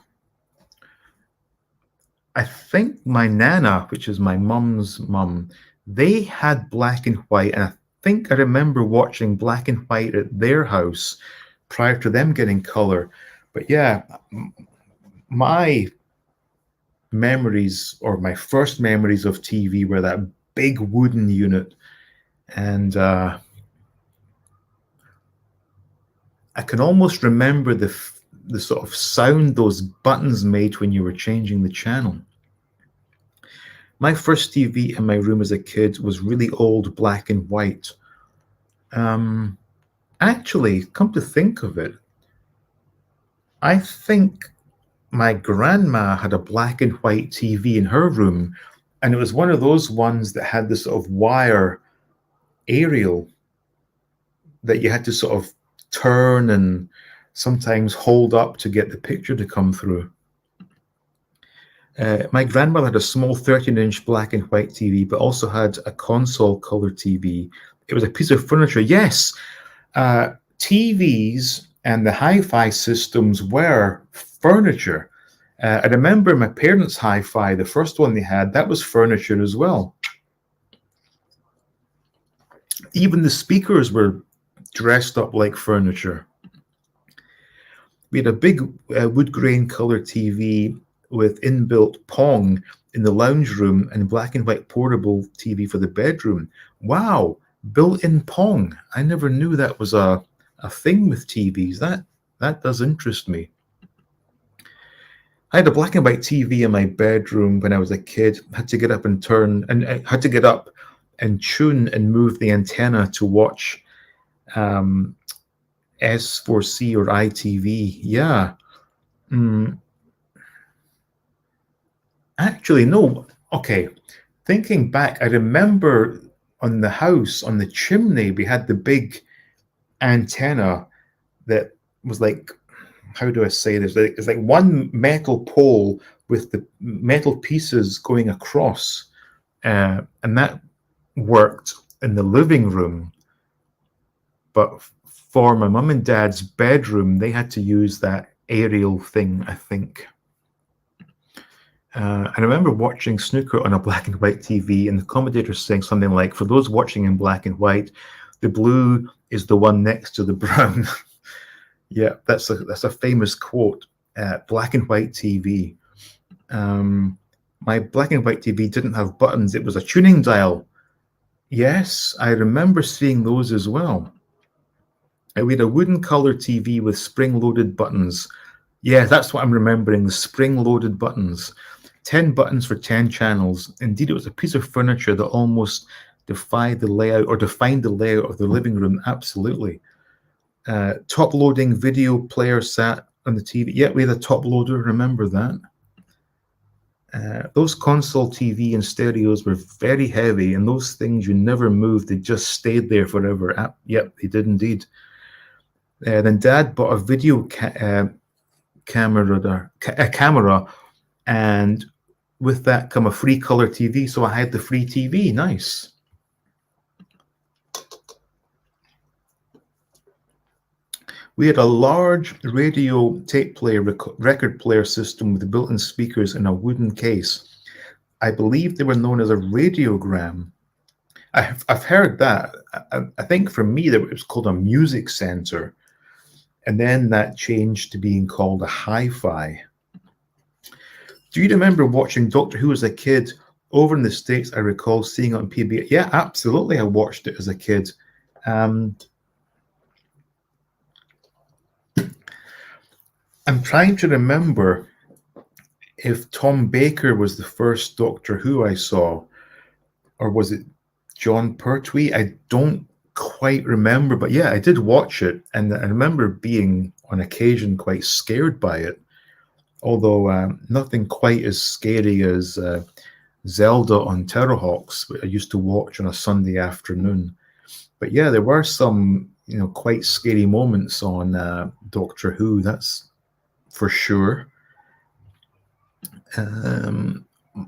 A: I think my nana, which is my mum's mum, they had black and white, and I think I remember watching black and white at their house prior to them getting color. But yeah, my memories, or my first memories of TV, were that big wooden unit, and I can almost remember the sort of sound those buttons made when you were changing the channel. My first TV in my room as a kid was really old black and white. Actually, come to think of it, I think my grandma had a black and white TV in her room, and it was one of those ones that had this sort of wire aerial that you had to sort of turn and sometimes hold up to get the picture to come through. My grandmother had a small 13-inch black and white TV, but also had a console color TV. It was a piece of furniture. Yes, TVs and the hi-fi systems were furniture. I remember my parents' hi-fi, the first one they had, that was furniture as well. Even the speakers were dressed up like furniture. We had a big wood grain color TV with inbuilt Pong in the lounge room and black and white portable TV for the bedroom. Wow, built-in Pong. I never knew that was a thing with TVs. That does interest me. I had a black and white TV in my bedroom when I was a kid. Had to get up and tune and move the antenna to watch S4C or ITV. Yeah. Mm, actually, no. Okay. Thinking back, I remember on the house, on the chimney, we had the big antenna that was like, how do I say this? It's like one metal pole with the metal pieces going across, and that worked in the living room. But for my mum and dad's bedroom, they had to use that aerial thing, I think. I remember watching snooker on a black and white TV, and the commentator saying something like, "For those watching in black and white, the blue is the one next to the brown." Yeah, that's a famous quote. Black and white TV. My black and white TV didn't have buttons; it was a tuning dial. Yes, I remember seeing those as well. We had a wooden color TV with spring-loaded buttons. Yeah, that's what I'm remembering, the spring-loaded buttons. 10 buttons for 10 channels. Indeed, it was a piece of furniture that almost defined the layout of the living room. Absolutely. Top-loading video player sat on the TV. Yeah, we had a top loader, remember that. Those console TV and stereos were very heavy, and those things you never moved. They just stayed there forever. Yep, they did indeed. Then Dad bought a video camera, and with that come a free color TV. So I had the free TV. Nice. We had a large radio tape player, record player system with built-in speakers in a wooden case. I believe they were known as a radiogram. I've heard that. I think for me, it was called a music center. And then that changed to being called a hi-fi. Do you remember watching Doctor Who as a kid? Over in the States, I recall seeing it on PBS. Yeah, absolutely. I watched it as a kid. I'm trying to remember if Tom Baker was the first Doctor Who I saw, or was it John Pertwee? I don't quite remember, but yeah, I did watch it, and I remember being on occasion quite scared by it, although nothing quite as scary as Zelda on Terrorhawks, which I used to watch on a Sunday afternoon. But yeah, there were some quite scary moments on Doctor Who, that's for sure.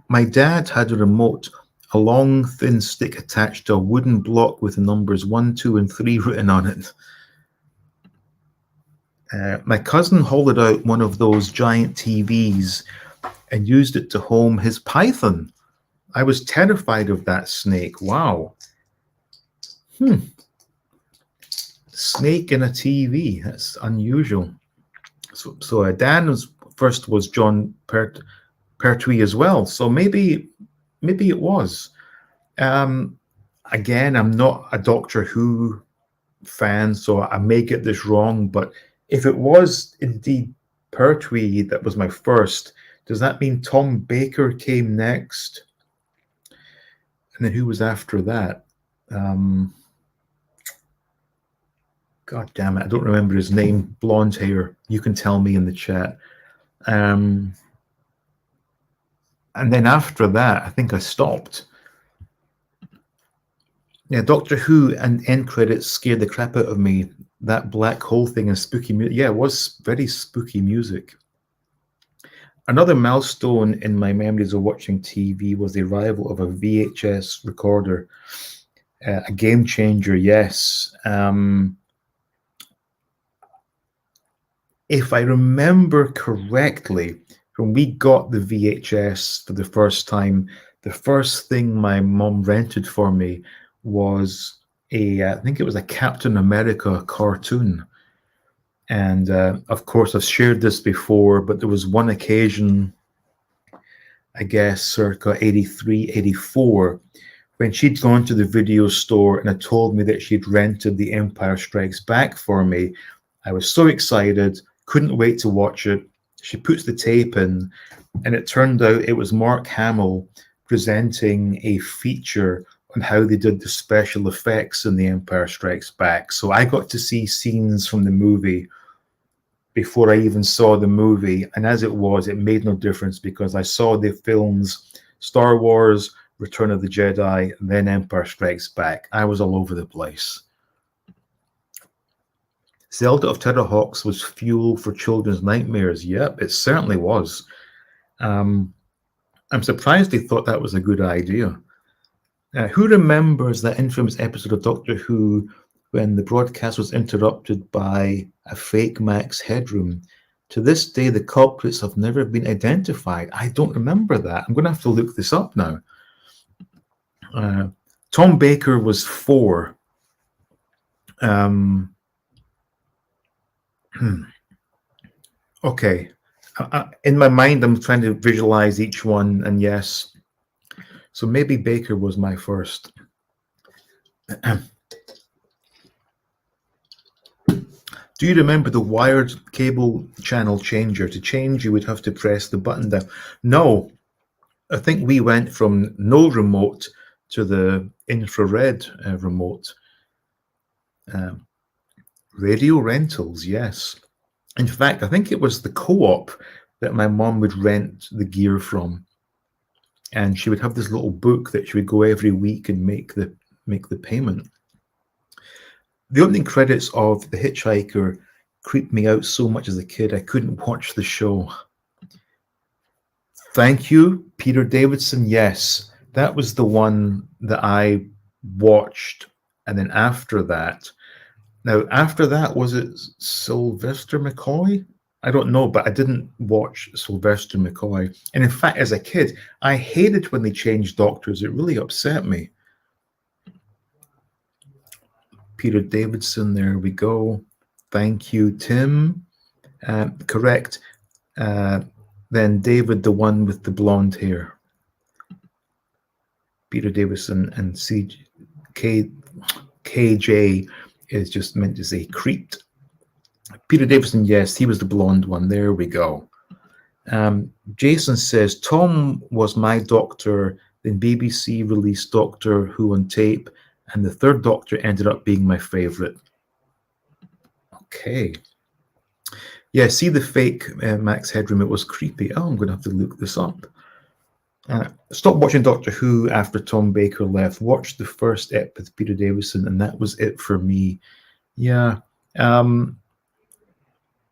A: My dad had a remote, a long, thin stick attached to a wooden block with the numbers 1, 2, and 3 written on it. My cousin hollowed out one of those giant TVs and used it to home his python. I was terrified of that snake. Wow. Snake in a TV. That's unusual. So Dan was John Pertwee as well. So maybe it was. Again, I'm not a Doctor Who fan, so I may get this wrong, but if it was indeed Pertwee that was my first, does that mean Tom Baker came next? And then who was after that? God damn it, I don't remember his name. Blonde hair. You can tell me in the chat. And then after that, I think I stopped. Yeah, Doctor Who and end credits scared the crap out of me. That black hole thing and spooky music. Yeah, it was very spooky music. Another milestone in my memories of watching TV was the arrival of a VHS recorder. A game changer, yes. If I remember correctly, when we got the VHS for the first time, the first thing my mom rented for me was I think it was a Captain America cartoon. And of course, I've shared this before, but there was one occasion, I guess, circa 83, 84, when she'd gone to the video store and had told me that she'd rented The Empire Strikes Back for me. I was so excited, couldn't wait to watch it. She puts the tape in, and it turned out it was Mark Hamill presenting a feature and how they did the special effects in The Empire Strikes Back. So I got to see scenes from the movie before I even saw the movie. And as it was, it made no difference because I saw the films Star Wars, Return of the Jedi, and then Empire Strikes Back. I was all over the place. Zelda of Terrahawks was fuel for children's nightmares. Yep, it certainly was. I'm surprised they thought that was a good idea. Who remembers that infamous episode of Doctor Who when the broadcast was interrupted by a fake Max Headroom? To this day, the culprits have never been identified. I don't remember that. I'm going to have to look this up now. Tom Baker was 4. Okay. In my mind, I'm trying to visualize each one, and yes. So maybe Baker was my first. Do you remember the wired cable channel changer? To change, you would have to press the button down. No, I think we went from no remote to the infrared remote. Radio rentals, yes. In fact, I think it was the co-op that my mom would rent the gear from. And she would have this little book that she would go every week and make the payment. The opening credits of The Hitchhiker creeped me out so much as a kid I couldn't watch the show. Thank you, Peter Davidson. Yes, that was the one that I watched. And then after that, was it Sylvester McCoy? I don't know, but I didn't watch Sylvester McCoy. And in fact, as a kid, I hated when they changed doctors. It really upset me. Peter Davidson, there we go. Thank you, Tim. Correct. Then David, the one with the blonde hair. Peter Davidson and KJ is just meant to say creeped. Peter Davidson, yes, he was the blonde one. There we go. Jason says, Tom was my doctor, then BBC released Doctor Who on tape, and the third Doctor ended up being my favorite. Okay. Yeah, see the fake Max Headroom, it was creepy. Oh, I'm going to have to look this up. Stopped watching Doctor Who after Tom Baker left. Watched the first ep with Peter Davison, and that was it for me. Yeah.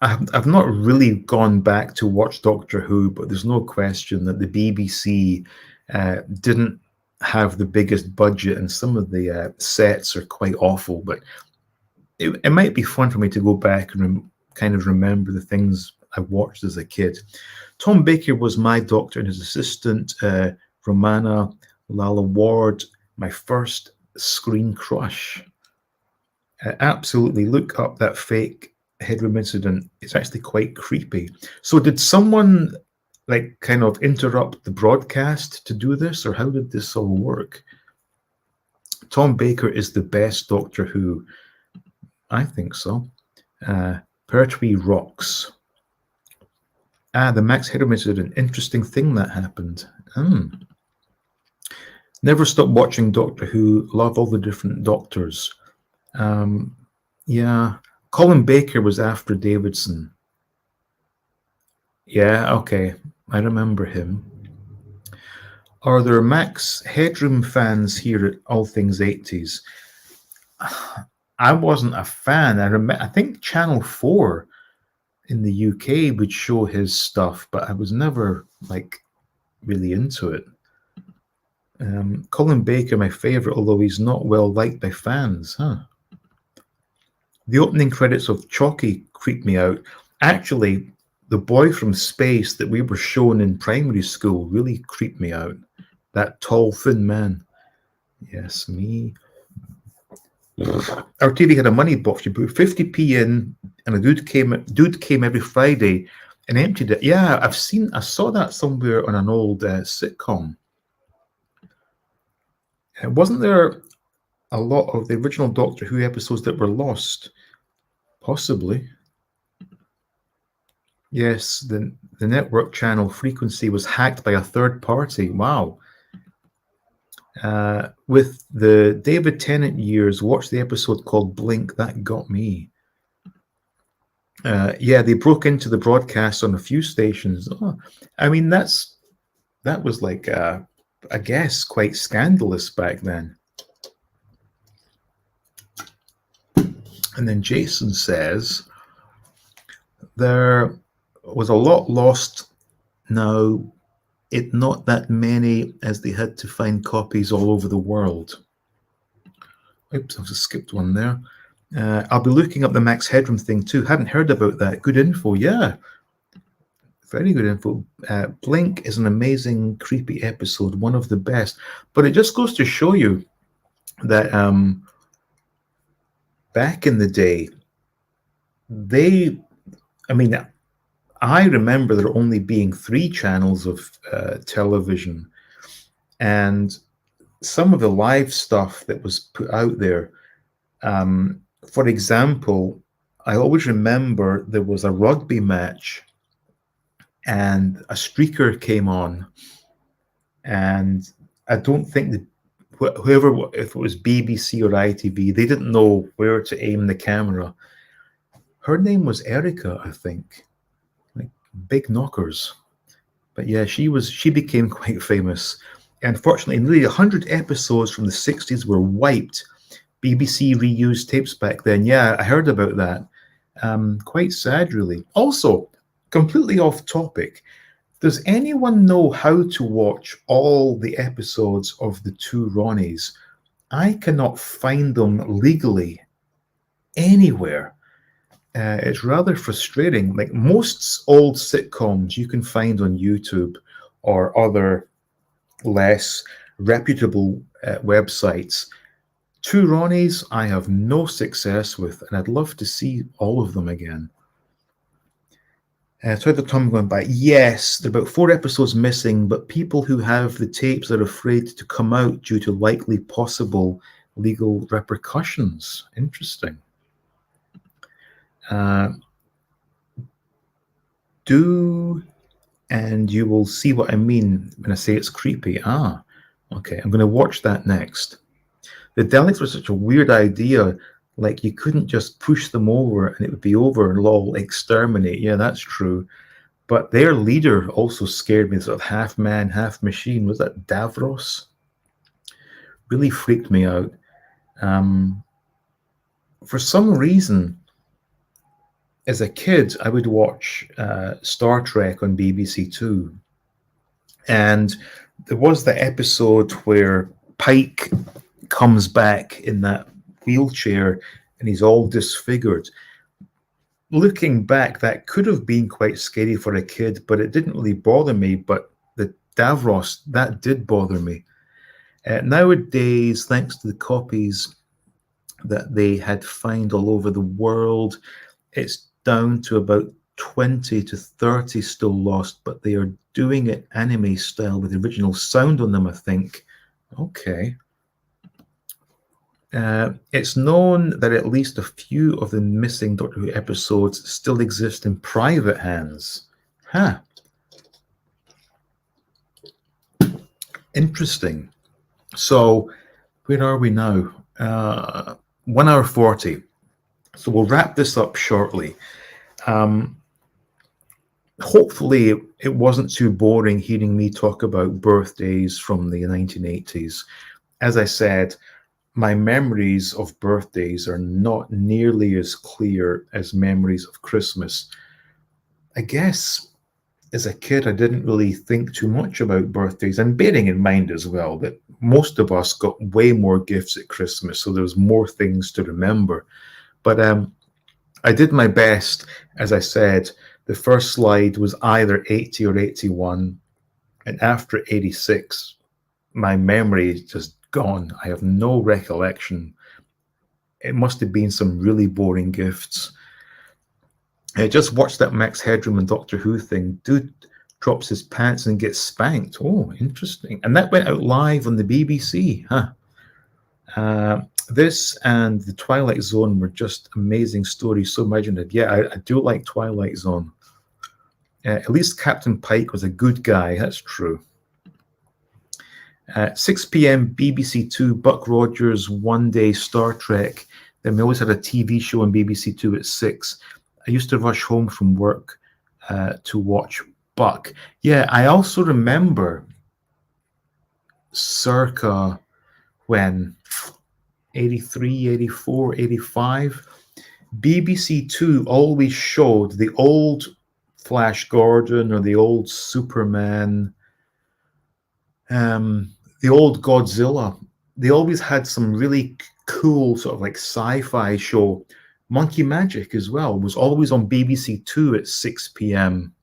A: I've not really gone back to watch Doctor Who, but there's no question that the BBC didn't have the biggest budget, and some of the sets are quite awful. But it might be fun for me to go back and kind of remember the things I watched as a kid. Tom Baker was my doctor, and his assistant, Romana Lala Ward, my first screen crush. Absolutely, look up that fake Headroom incident. It's actually quite creepy. So did someone like kind of interrupt the broadcast to do this, or how did this all work? Tom Baker is the best Doctor Who. I think so. Pertwee rocks. The Max Headroom incident. Interesting thing that happened. Never stopped watching Doctor Who. Love all the different doctors. Yeah. Colin Baker was after Davidson. Yeah, okay. I remember him. Are there Max Headroom fans here at All Things 80s? I wasn't a fan. I think Channel 4 in the UK would show his stuff, but I was never like really into it. Colin Baker, my favorite, although he's not well liked by fans, huh? The opening credits of Chalky creeped me out. Actually, the boy from space that we were shown in primary school really creeped me out. That tall, thin man. Yes, me. Our TV had a money box. You put 50p in, and a dude came every Friday and emptied it. Yeah, I saw that somewhere on an old sitcom. Wasn't there a lot of the original Doctor Who episodes that were lost? Possibly. Yes, the network channel frequency was hacked by a third party. Wow.
B: With the David Tennant years, watch the episode called Blink. That got me. Yeah, they broke into the broadcast on a few stations. Oh, I mean, that was like, I guess, quite scandalous back then. And then Jason says, there was a lot lost now, it not that many as they had to find copies all over the world. Oops, I've just skipped one there. I'll be looking up the Max Headroom thing too. Hadn't heard about that. Good info, yeah. Very good info. Blink is an amazing, creepy episode, one of the best. But it just goes to show you that back in the day, I remember there only being 3 channels of television, and some of the live stuff that was put out there. For example, I always remember there was a rugby match and a streaker came on, and I don't think whoever, if it was BBC or ITV, they didn't know where to aim the camera. Her name was Erica, I think. Like big knockers. But yeah, she became quite famous. Unfortunately, nearly 100 episodes from the 60s were wiped. BBC reused tapes back then. Yeah, I heard about that. Quite sad, really. Also, completely off topic, does anyone know how to watch all the episodes of the 2 Ronnies? I cannot find them legally anywhere. It's rather frustrating. Like most old sitcoms you can find on YouTube or other less reputable websites. 2 Ronnies I have no success with, and I'd love to see all of them again. So the time going by, yes, there are about 4 episodes missing, but people who have the tapes are afraid to come out due to likely possible legal repercussions. Interesting. And you will see what I mean when I say it's creepy. Okay, I'm going to watch that next. The Daleks were such a weird idea. Like, you couldn't just push them over and it would be over and lol, exterminate. Yeah, that's true. But their leader also scared me, sort of half man, half machine. Was that Davros? Really freaked me out. For some reason, as a kid, I would watch Star Trek on BBC Two. And there was the episode where Pike comes back in that wheelchair and he's all disfigured. Looking back, that could have been quite scary for a kid, but it didn't really bother me. But the Davros, that did bother me. Nowadays, thanks to the copies that they had found all over the world, it's down to about 20 to 30 still lost, but they are doing it anime style with original sound on them, I think. Okay. It's known that at least a few of the missing Doctor Who episodes still exist in private hands. Huh. Interesting. So, where are we now? 1 hour 40. So we'll wrap this up shortly. Hopefully it wasn't too boring hearing me talk about birthdays from the 1980s. As I said, my memories of birthdays are not nearly as clear as memories of Christmas. I guess as a kid, I didn't really think too much about birthdays, and bearing in mind as well that most of us got way more gifts at Christmas, so there was more things to remember. But I did my best. As I said, the first slide was either 80 or 81, and after 86, my memory is just gone. I have no recollection. It must have been some really boring gifts. I just watched that Max Headroom and Doctor Who thing. Dude drops his pants and gets spanked. Oh, interesting. And that went out live on the BBC. This and the Twilight Zone were just amazing stories, so imaginative. Yeah, I do like Twilight Zone. At least Captain Pike was a good guy, that's true. At 6 p.m. BBC Two, Buck Rogers' One Day Star Trek. Then we always had a TV show on BBC Two at 6. I used to rush home from work to watch Buck. Yeah, I also remember circa when 83, 84, 85, BBC Two always showed the old Flash Gordon or the old Superman, the old Godzilla. They always had some really cool sort of like sci-fi show. Monkey Magic as well was always on BBC Two at 6 p.m.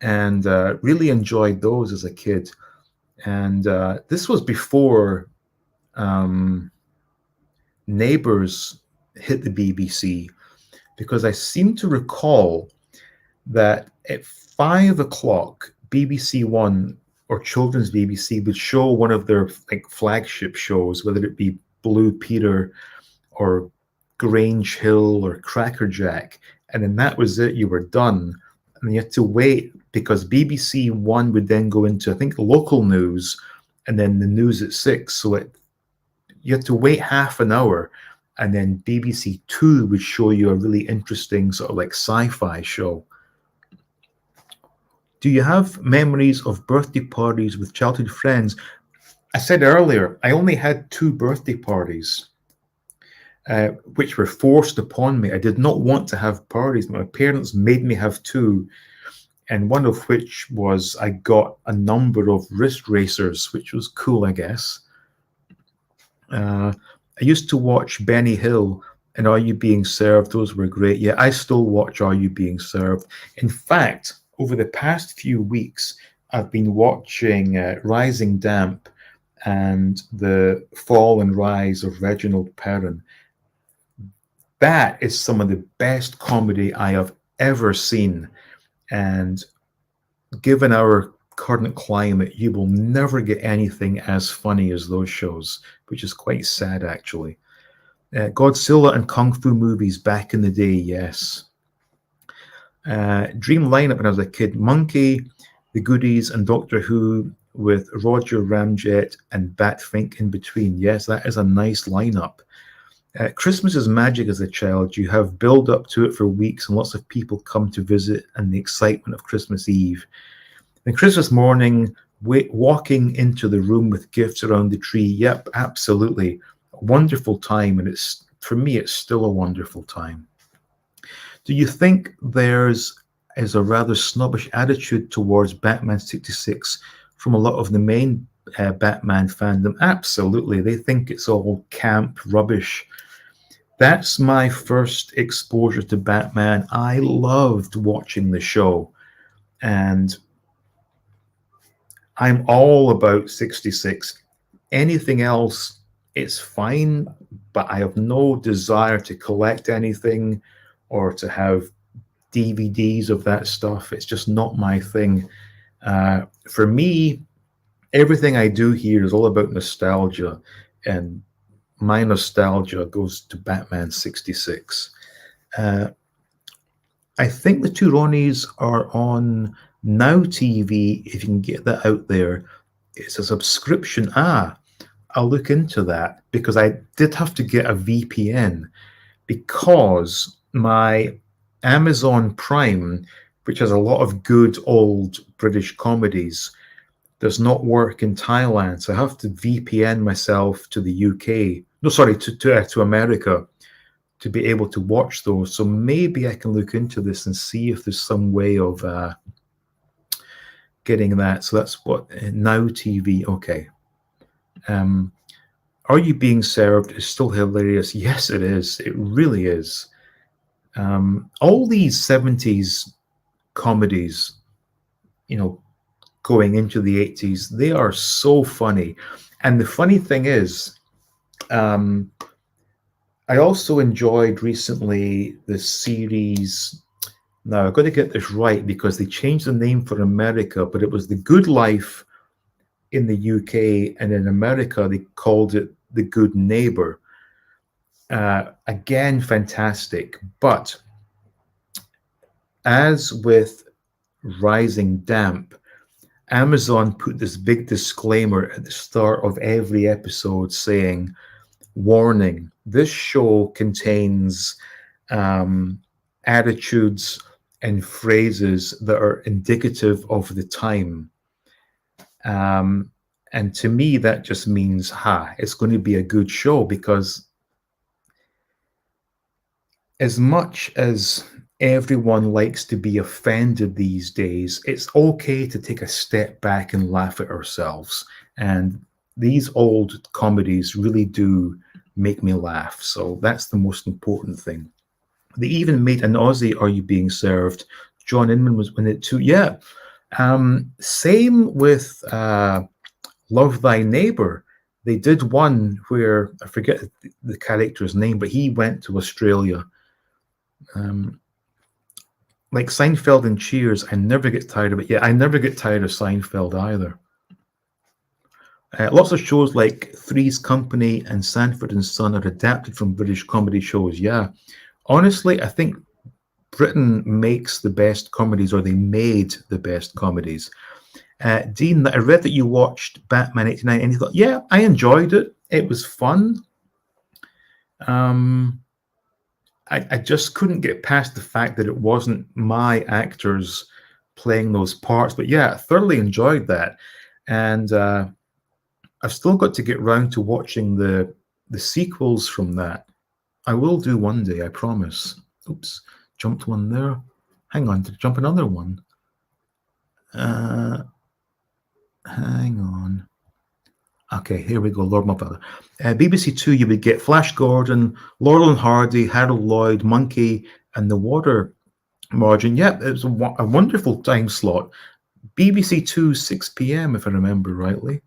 B: and really enjoyed those as a kid. And this was before Neighbours hit the BBC, because I seem to recall that at 5 o'clock, BBC One or Children's BBC would show one of their like flagship shows, whether it be Blue Peter or Grange Hill or Crackerjack, and then that was it. You were done, and you had to wait because BBC One would then go into, I think, local news, and then the news at 6. So you had to wait half an hour, and then BBC Two would show you a really interesting sort of like sci-fi show. Do you have memories of birthday parties with childhood friends? I said earlier, I only had 2 birthday parties, which were forced upon me. I did not want to have parties. My parents made me have 2, and one of which was I got a number of wrist racers, which was cool, I guess. I used to watch Benny Hill and Are You Being Served? Those were great. Yeah, I still watch Are You Being Served? In fact, over the past few weeks, I've been watching Rising Damp and The Fall and Rise of Reginald Perrin. That is some of the best comedy I have ever seen. And given our current climate, you will never get anything as funny as those shows, which is quite sad, actually. Godzilla and Kung Fu movies back in the day, yes. Dream lineup when I was a kid: Monkey, The Goodies, and Doctor Who with Roger Ramjet and Batfink in between. Yes, that is a nice lineup. Christmas is magic as a child. You have build up to it for weeks, and lots of people come to visit, and the excitement of Christmas Eve. And Christmas morning, walking into the room with gifts around the tree. Yep, absolutely. A wonderful time, and for me, it's still a wonderful time. Do you think there's a rather snobbish attitude towards Batman 66 from a lot of the main Batman fandom? Absolutely. They think it's all camp rubbish. That's my first exposure to Batman. I loved watching the show, and I'm all about 66. Anything else, it's fine, but I have no desire to collect anything or to have DVDs of that stuff. It's just not my thing. For me, everything I do here is all about nostalgia, and my nostalgia goes to Batman 66. I think the two Ronnies are on Now TV, if you can get that out there. It's a subscription. I'll look into that, because I did have to get a VPN because my Amazon Prime, which has a lot of good old British comedies, does not work in Thailand. So I have to VPN myself to the UK. No, sorry, to America to be able to watch those. So maybe I can look into this and see if there's some way of getting that. So that's what Now TV. Okay. Are You Being Served is still hilarious. Yes, it is. It really is. All these 70s comedies, going into the 80s, they are so funny. And the funny thing is, I also enjoyed recently the series. Now, I've got to get this right because they changed the name for America, but it was The Good Life in the UK, and in America, they called it The Good Neighbor. Again, fantastic. But as with Rising Damp, Amazon put this big disclaimer at the start of every episode saying, warning, this show contains attitudes and phrases that are indicative of the time. And to me, that just means, it's going to be a good show, because as much as everyone likes to be offended these days, it's okay to take a step back and laugh at ourselves. And these old comedies really do make me laugh. So that's the most important thing. They even made an Aussie Are You Being Served? John Inman was in it too. Yeah. Same with Love Thy Neighbor. They did one where, I forget the character's name, but he went to Australia. Like Seinfeld and Cheers, I never get tired of it. Yeah, I never get tired of Seinfeld either. Lots of shows like Three's Company and Sanford and Son are adapted from British comedy shows. Yeah. Honestly, I think Britain makes the best comedies, or they made the best comedies. Dean, I read that you watched Batman 89 and you thought, yeah, I enjoyed it. It was fun. I just couldn't get past the fact that it wasn't my actors playing those parts. But yeah, I thoroughly enjoyed that. And I've still got to get round to watching the sequels from that. I will do one day, I promise. Oops, jumped one there. Hang on, to jump another one. Hang on. Okay, here we go, Lord my Father. BBC Two, you would get Flash Gordon, Laurel and Hardy, Harold Lloyd, Monkey, and The Water Margin. Yeah, it was a wonderful time slot. BBC Two, 6 p.m., if I remember rightly.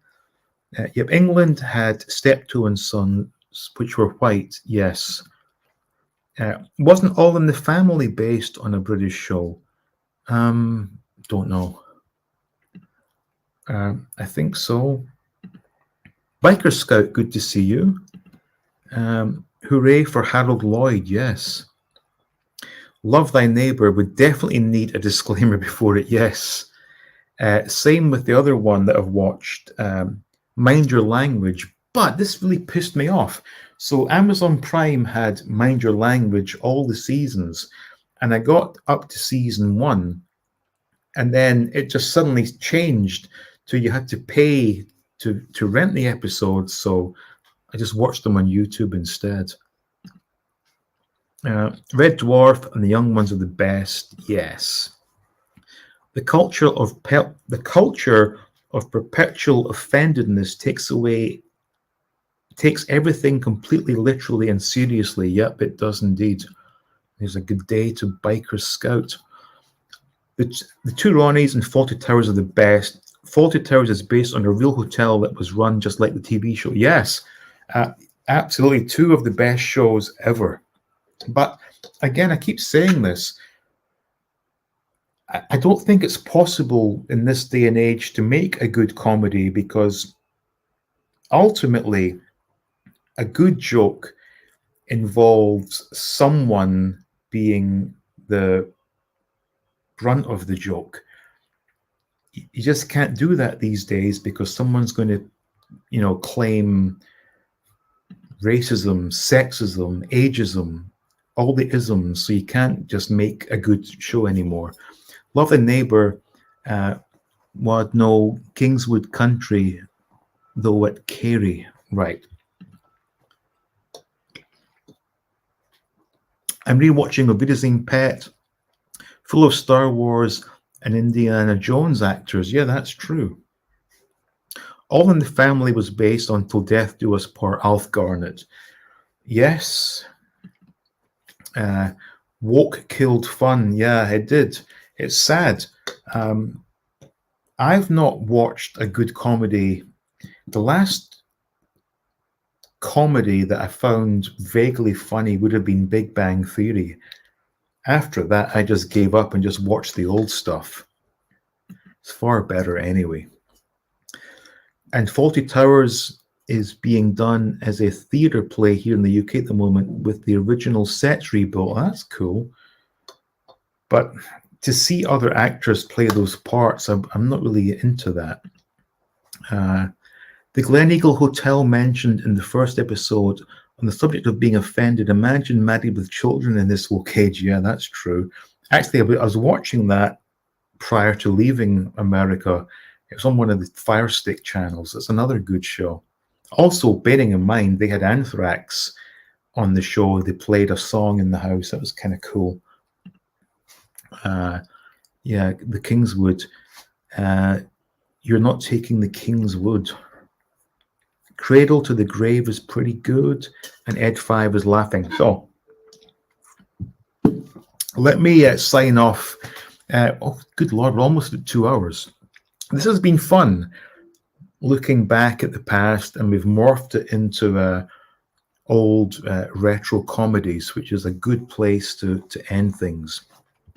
B: Yep, England had Steptoe and Sons, which were white, yes. Wasn't All in the Family based on a British show? Don't know. I think so. Biker Scout, good to see you. Hooray for Harold Lloyd, yes. Love Thy Neighbor would definitely need a disclaimer before it, yes. Same with the other one that I've watched, Mind Your Language, but this really pissed me off. So Amazon Prime had Mind Your Language all the seasons, and I got up to season 1, and then it just suddenly changed to you had to pay to rent the episodes, so I just watched them on YouTube instead. Red Dwarf and The Young Ones are the best, yes. The culture of perpetual offendedness takes everything completely literally and seriously. Yep, it does indeed. There's a good day to Biker Scout. The Two Ronnies and Fawlty Towers are the best. Fawlty Towers is based on a real hotel that was run just like the TV show. Yes, absolutely, two of the best shows ever. But again, I keep saying this. I don't think it's possible in this day and age to make a good comedy, because ultimately a good joke involves someone being the brunt of the joke. You just can't do that these days, because someone's going to, claim racism, sexism, ageism, all the isms. So you can't just make a good show anymore. Love the Neighbor, what no Kingswood Country, though at Carey, right. I'm rewatching A Wiedersehen Pet, full of Star Wars and Indiana Jones actors. Yeah, that's true. All in the Family was based on Till Death Do Us Part, Alf Garnett. Yes. Woke killed fun. Yeah, it did. It's sad. I've not watched a good comedy. The last comedy that I found vaguely funny would have been Big Bang Theory. After that, I just gave up and just watched the old stuff. It's far better anyway. And Fawlty Towers is being done as a theatre play here in the UK at the moment with the original sets rebuilt. That's cool. But to see other actors play those parts, I'm not really into that. The Gleneagle Hotel mentioned in the first episode on the subject of being offended. Imagine married with children in this wool cage. Yeah, that's true. Actually, I was watching that prior to leaving America. It was on one of the Fire Stick channels. It's another good show. Also, bearing in mind, they had Anthrax on the show. They played a song in the house. That was kind of cool. Yeah, the Kingswood. You're not taking the Kingswood. Cradle to the Grave is pretty good, and Ed 5 is laughing. So let me sign off. Oh, good Lord, we're almost at 2 hours. This has been fun, looking back at the past, and we've morphed it into old retro comedies, which is a good place to end things.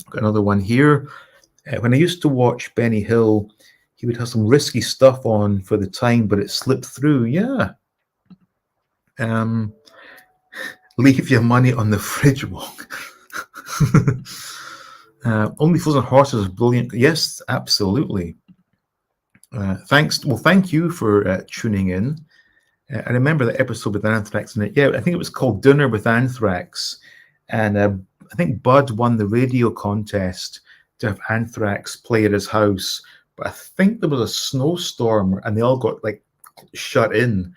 B: Got another one here. When I used to watch Benny Hill, he would have some risky stuff on for the time, but it slipped through. Yeah. Leave your money on the fridge walk. Only Fools and Horses is brilliant. Yes, absolutely. Thanks. Well, thank you for tuning in. I remember the episode with Anthrax in it. Yeah, I think it was called Dinner with Anthrax. And I think Bud won the radio contest to have Anthrax play at his house. But I think there was a snowstorm and they all got like shut in.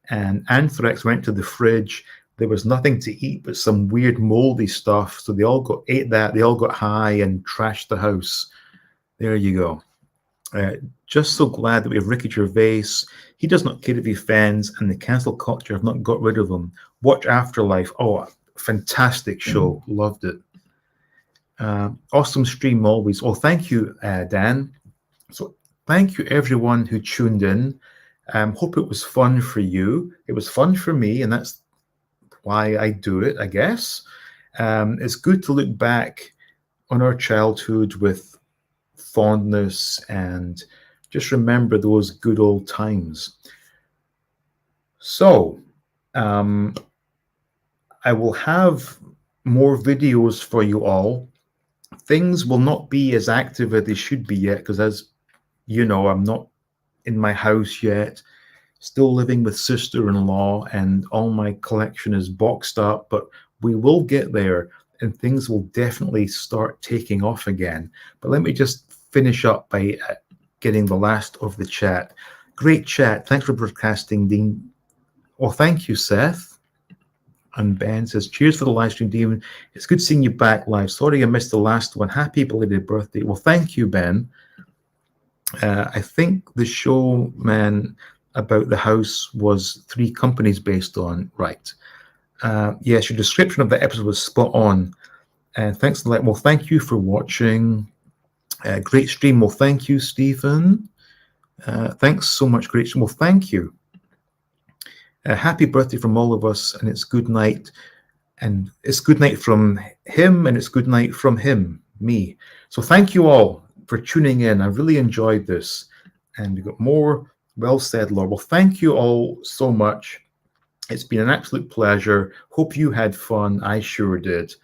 B: And Anthrax went to the fridge. There was nothing to eat but some weird moldy stuff. So they all ate that. They all got high and trashed the house. There you go. Just so glad that we have Ricky Gervais. He does not care if he offends, and the cancel culture have not got rid of him. Watch Afterlife. Oh, fantastic show. Loved it. Awesome stream always. Oh, thank you, Dan. So thank you everyone who tuned in. Hope it was fun for you. It was fun for me, and that's why I do it, I guess. It's good to look back on our childhood with fondness and just remember those good old times. So I will have more videos for you all. Things will not be as active as they should be yet, because as you know, I'm not in my house yet, still living with sister-in-law, and all my collection is boxed up, but we will get there and things will definitely start taking off again. But let me just finish up by getting the last of the chat. Great chat. Thanks for broadcasting, Dean. Well, thank you, Seth. And Ben says, cheers for the live stream, Dean. It's good seeing you back live. Sorry I missed the last one. Happy belated birthday. Well, thank you, Ben. I think the show, man, about the house was 3 companies based on, right. Yes, your description of the episode was spot on. And thanks a lot. Well, thank you for watching. Great stream. Well, thank you, Stephen. Thanks so much. Great stream. Well, thank you. Happy birthday from all of us, and it's good night. And it's good night from him, and it's good night from him, me. So thank you all for tuning in. I really enjoyed this. And we got more. Well said, Lord. Well, thank you all so much. It's been an absolute pleasure. Hope you had fun. I sure did.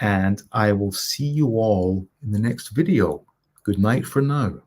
B: And I will see you all in the next video. Good night for now.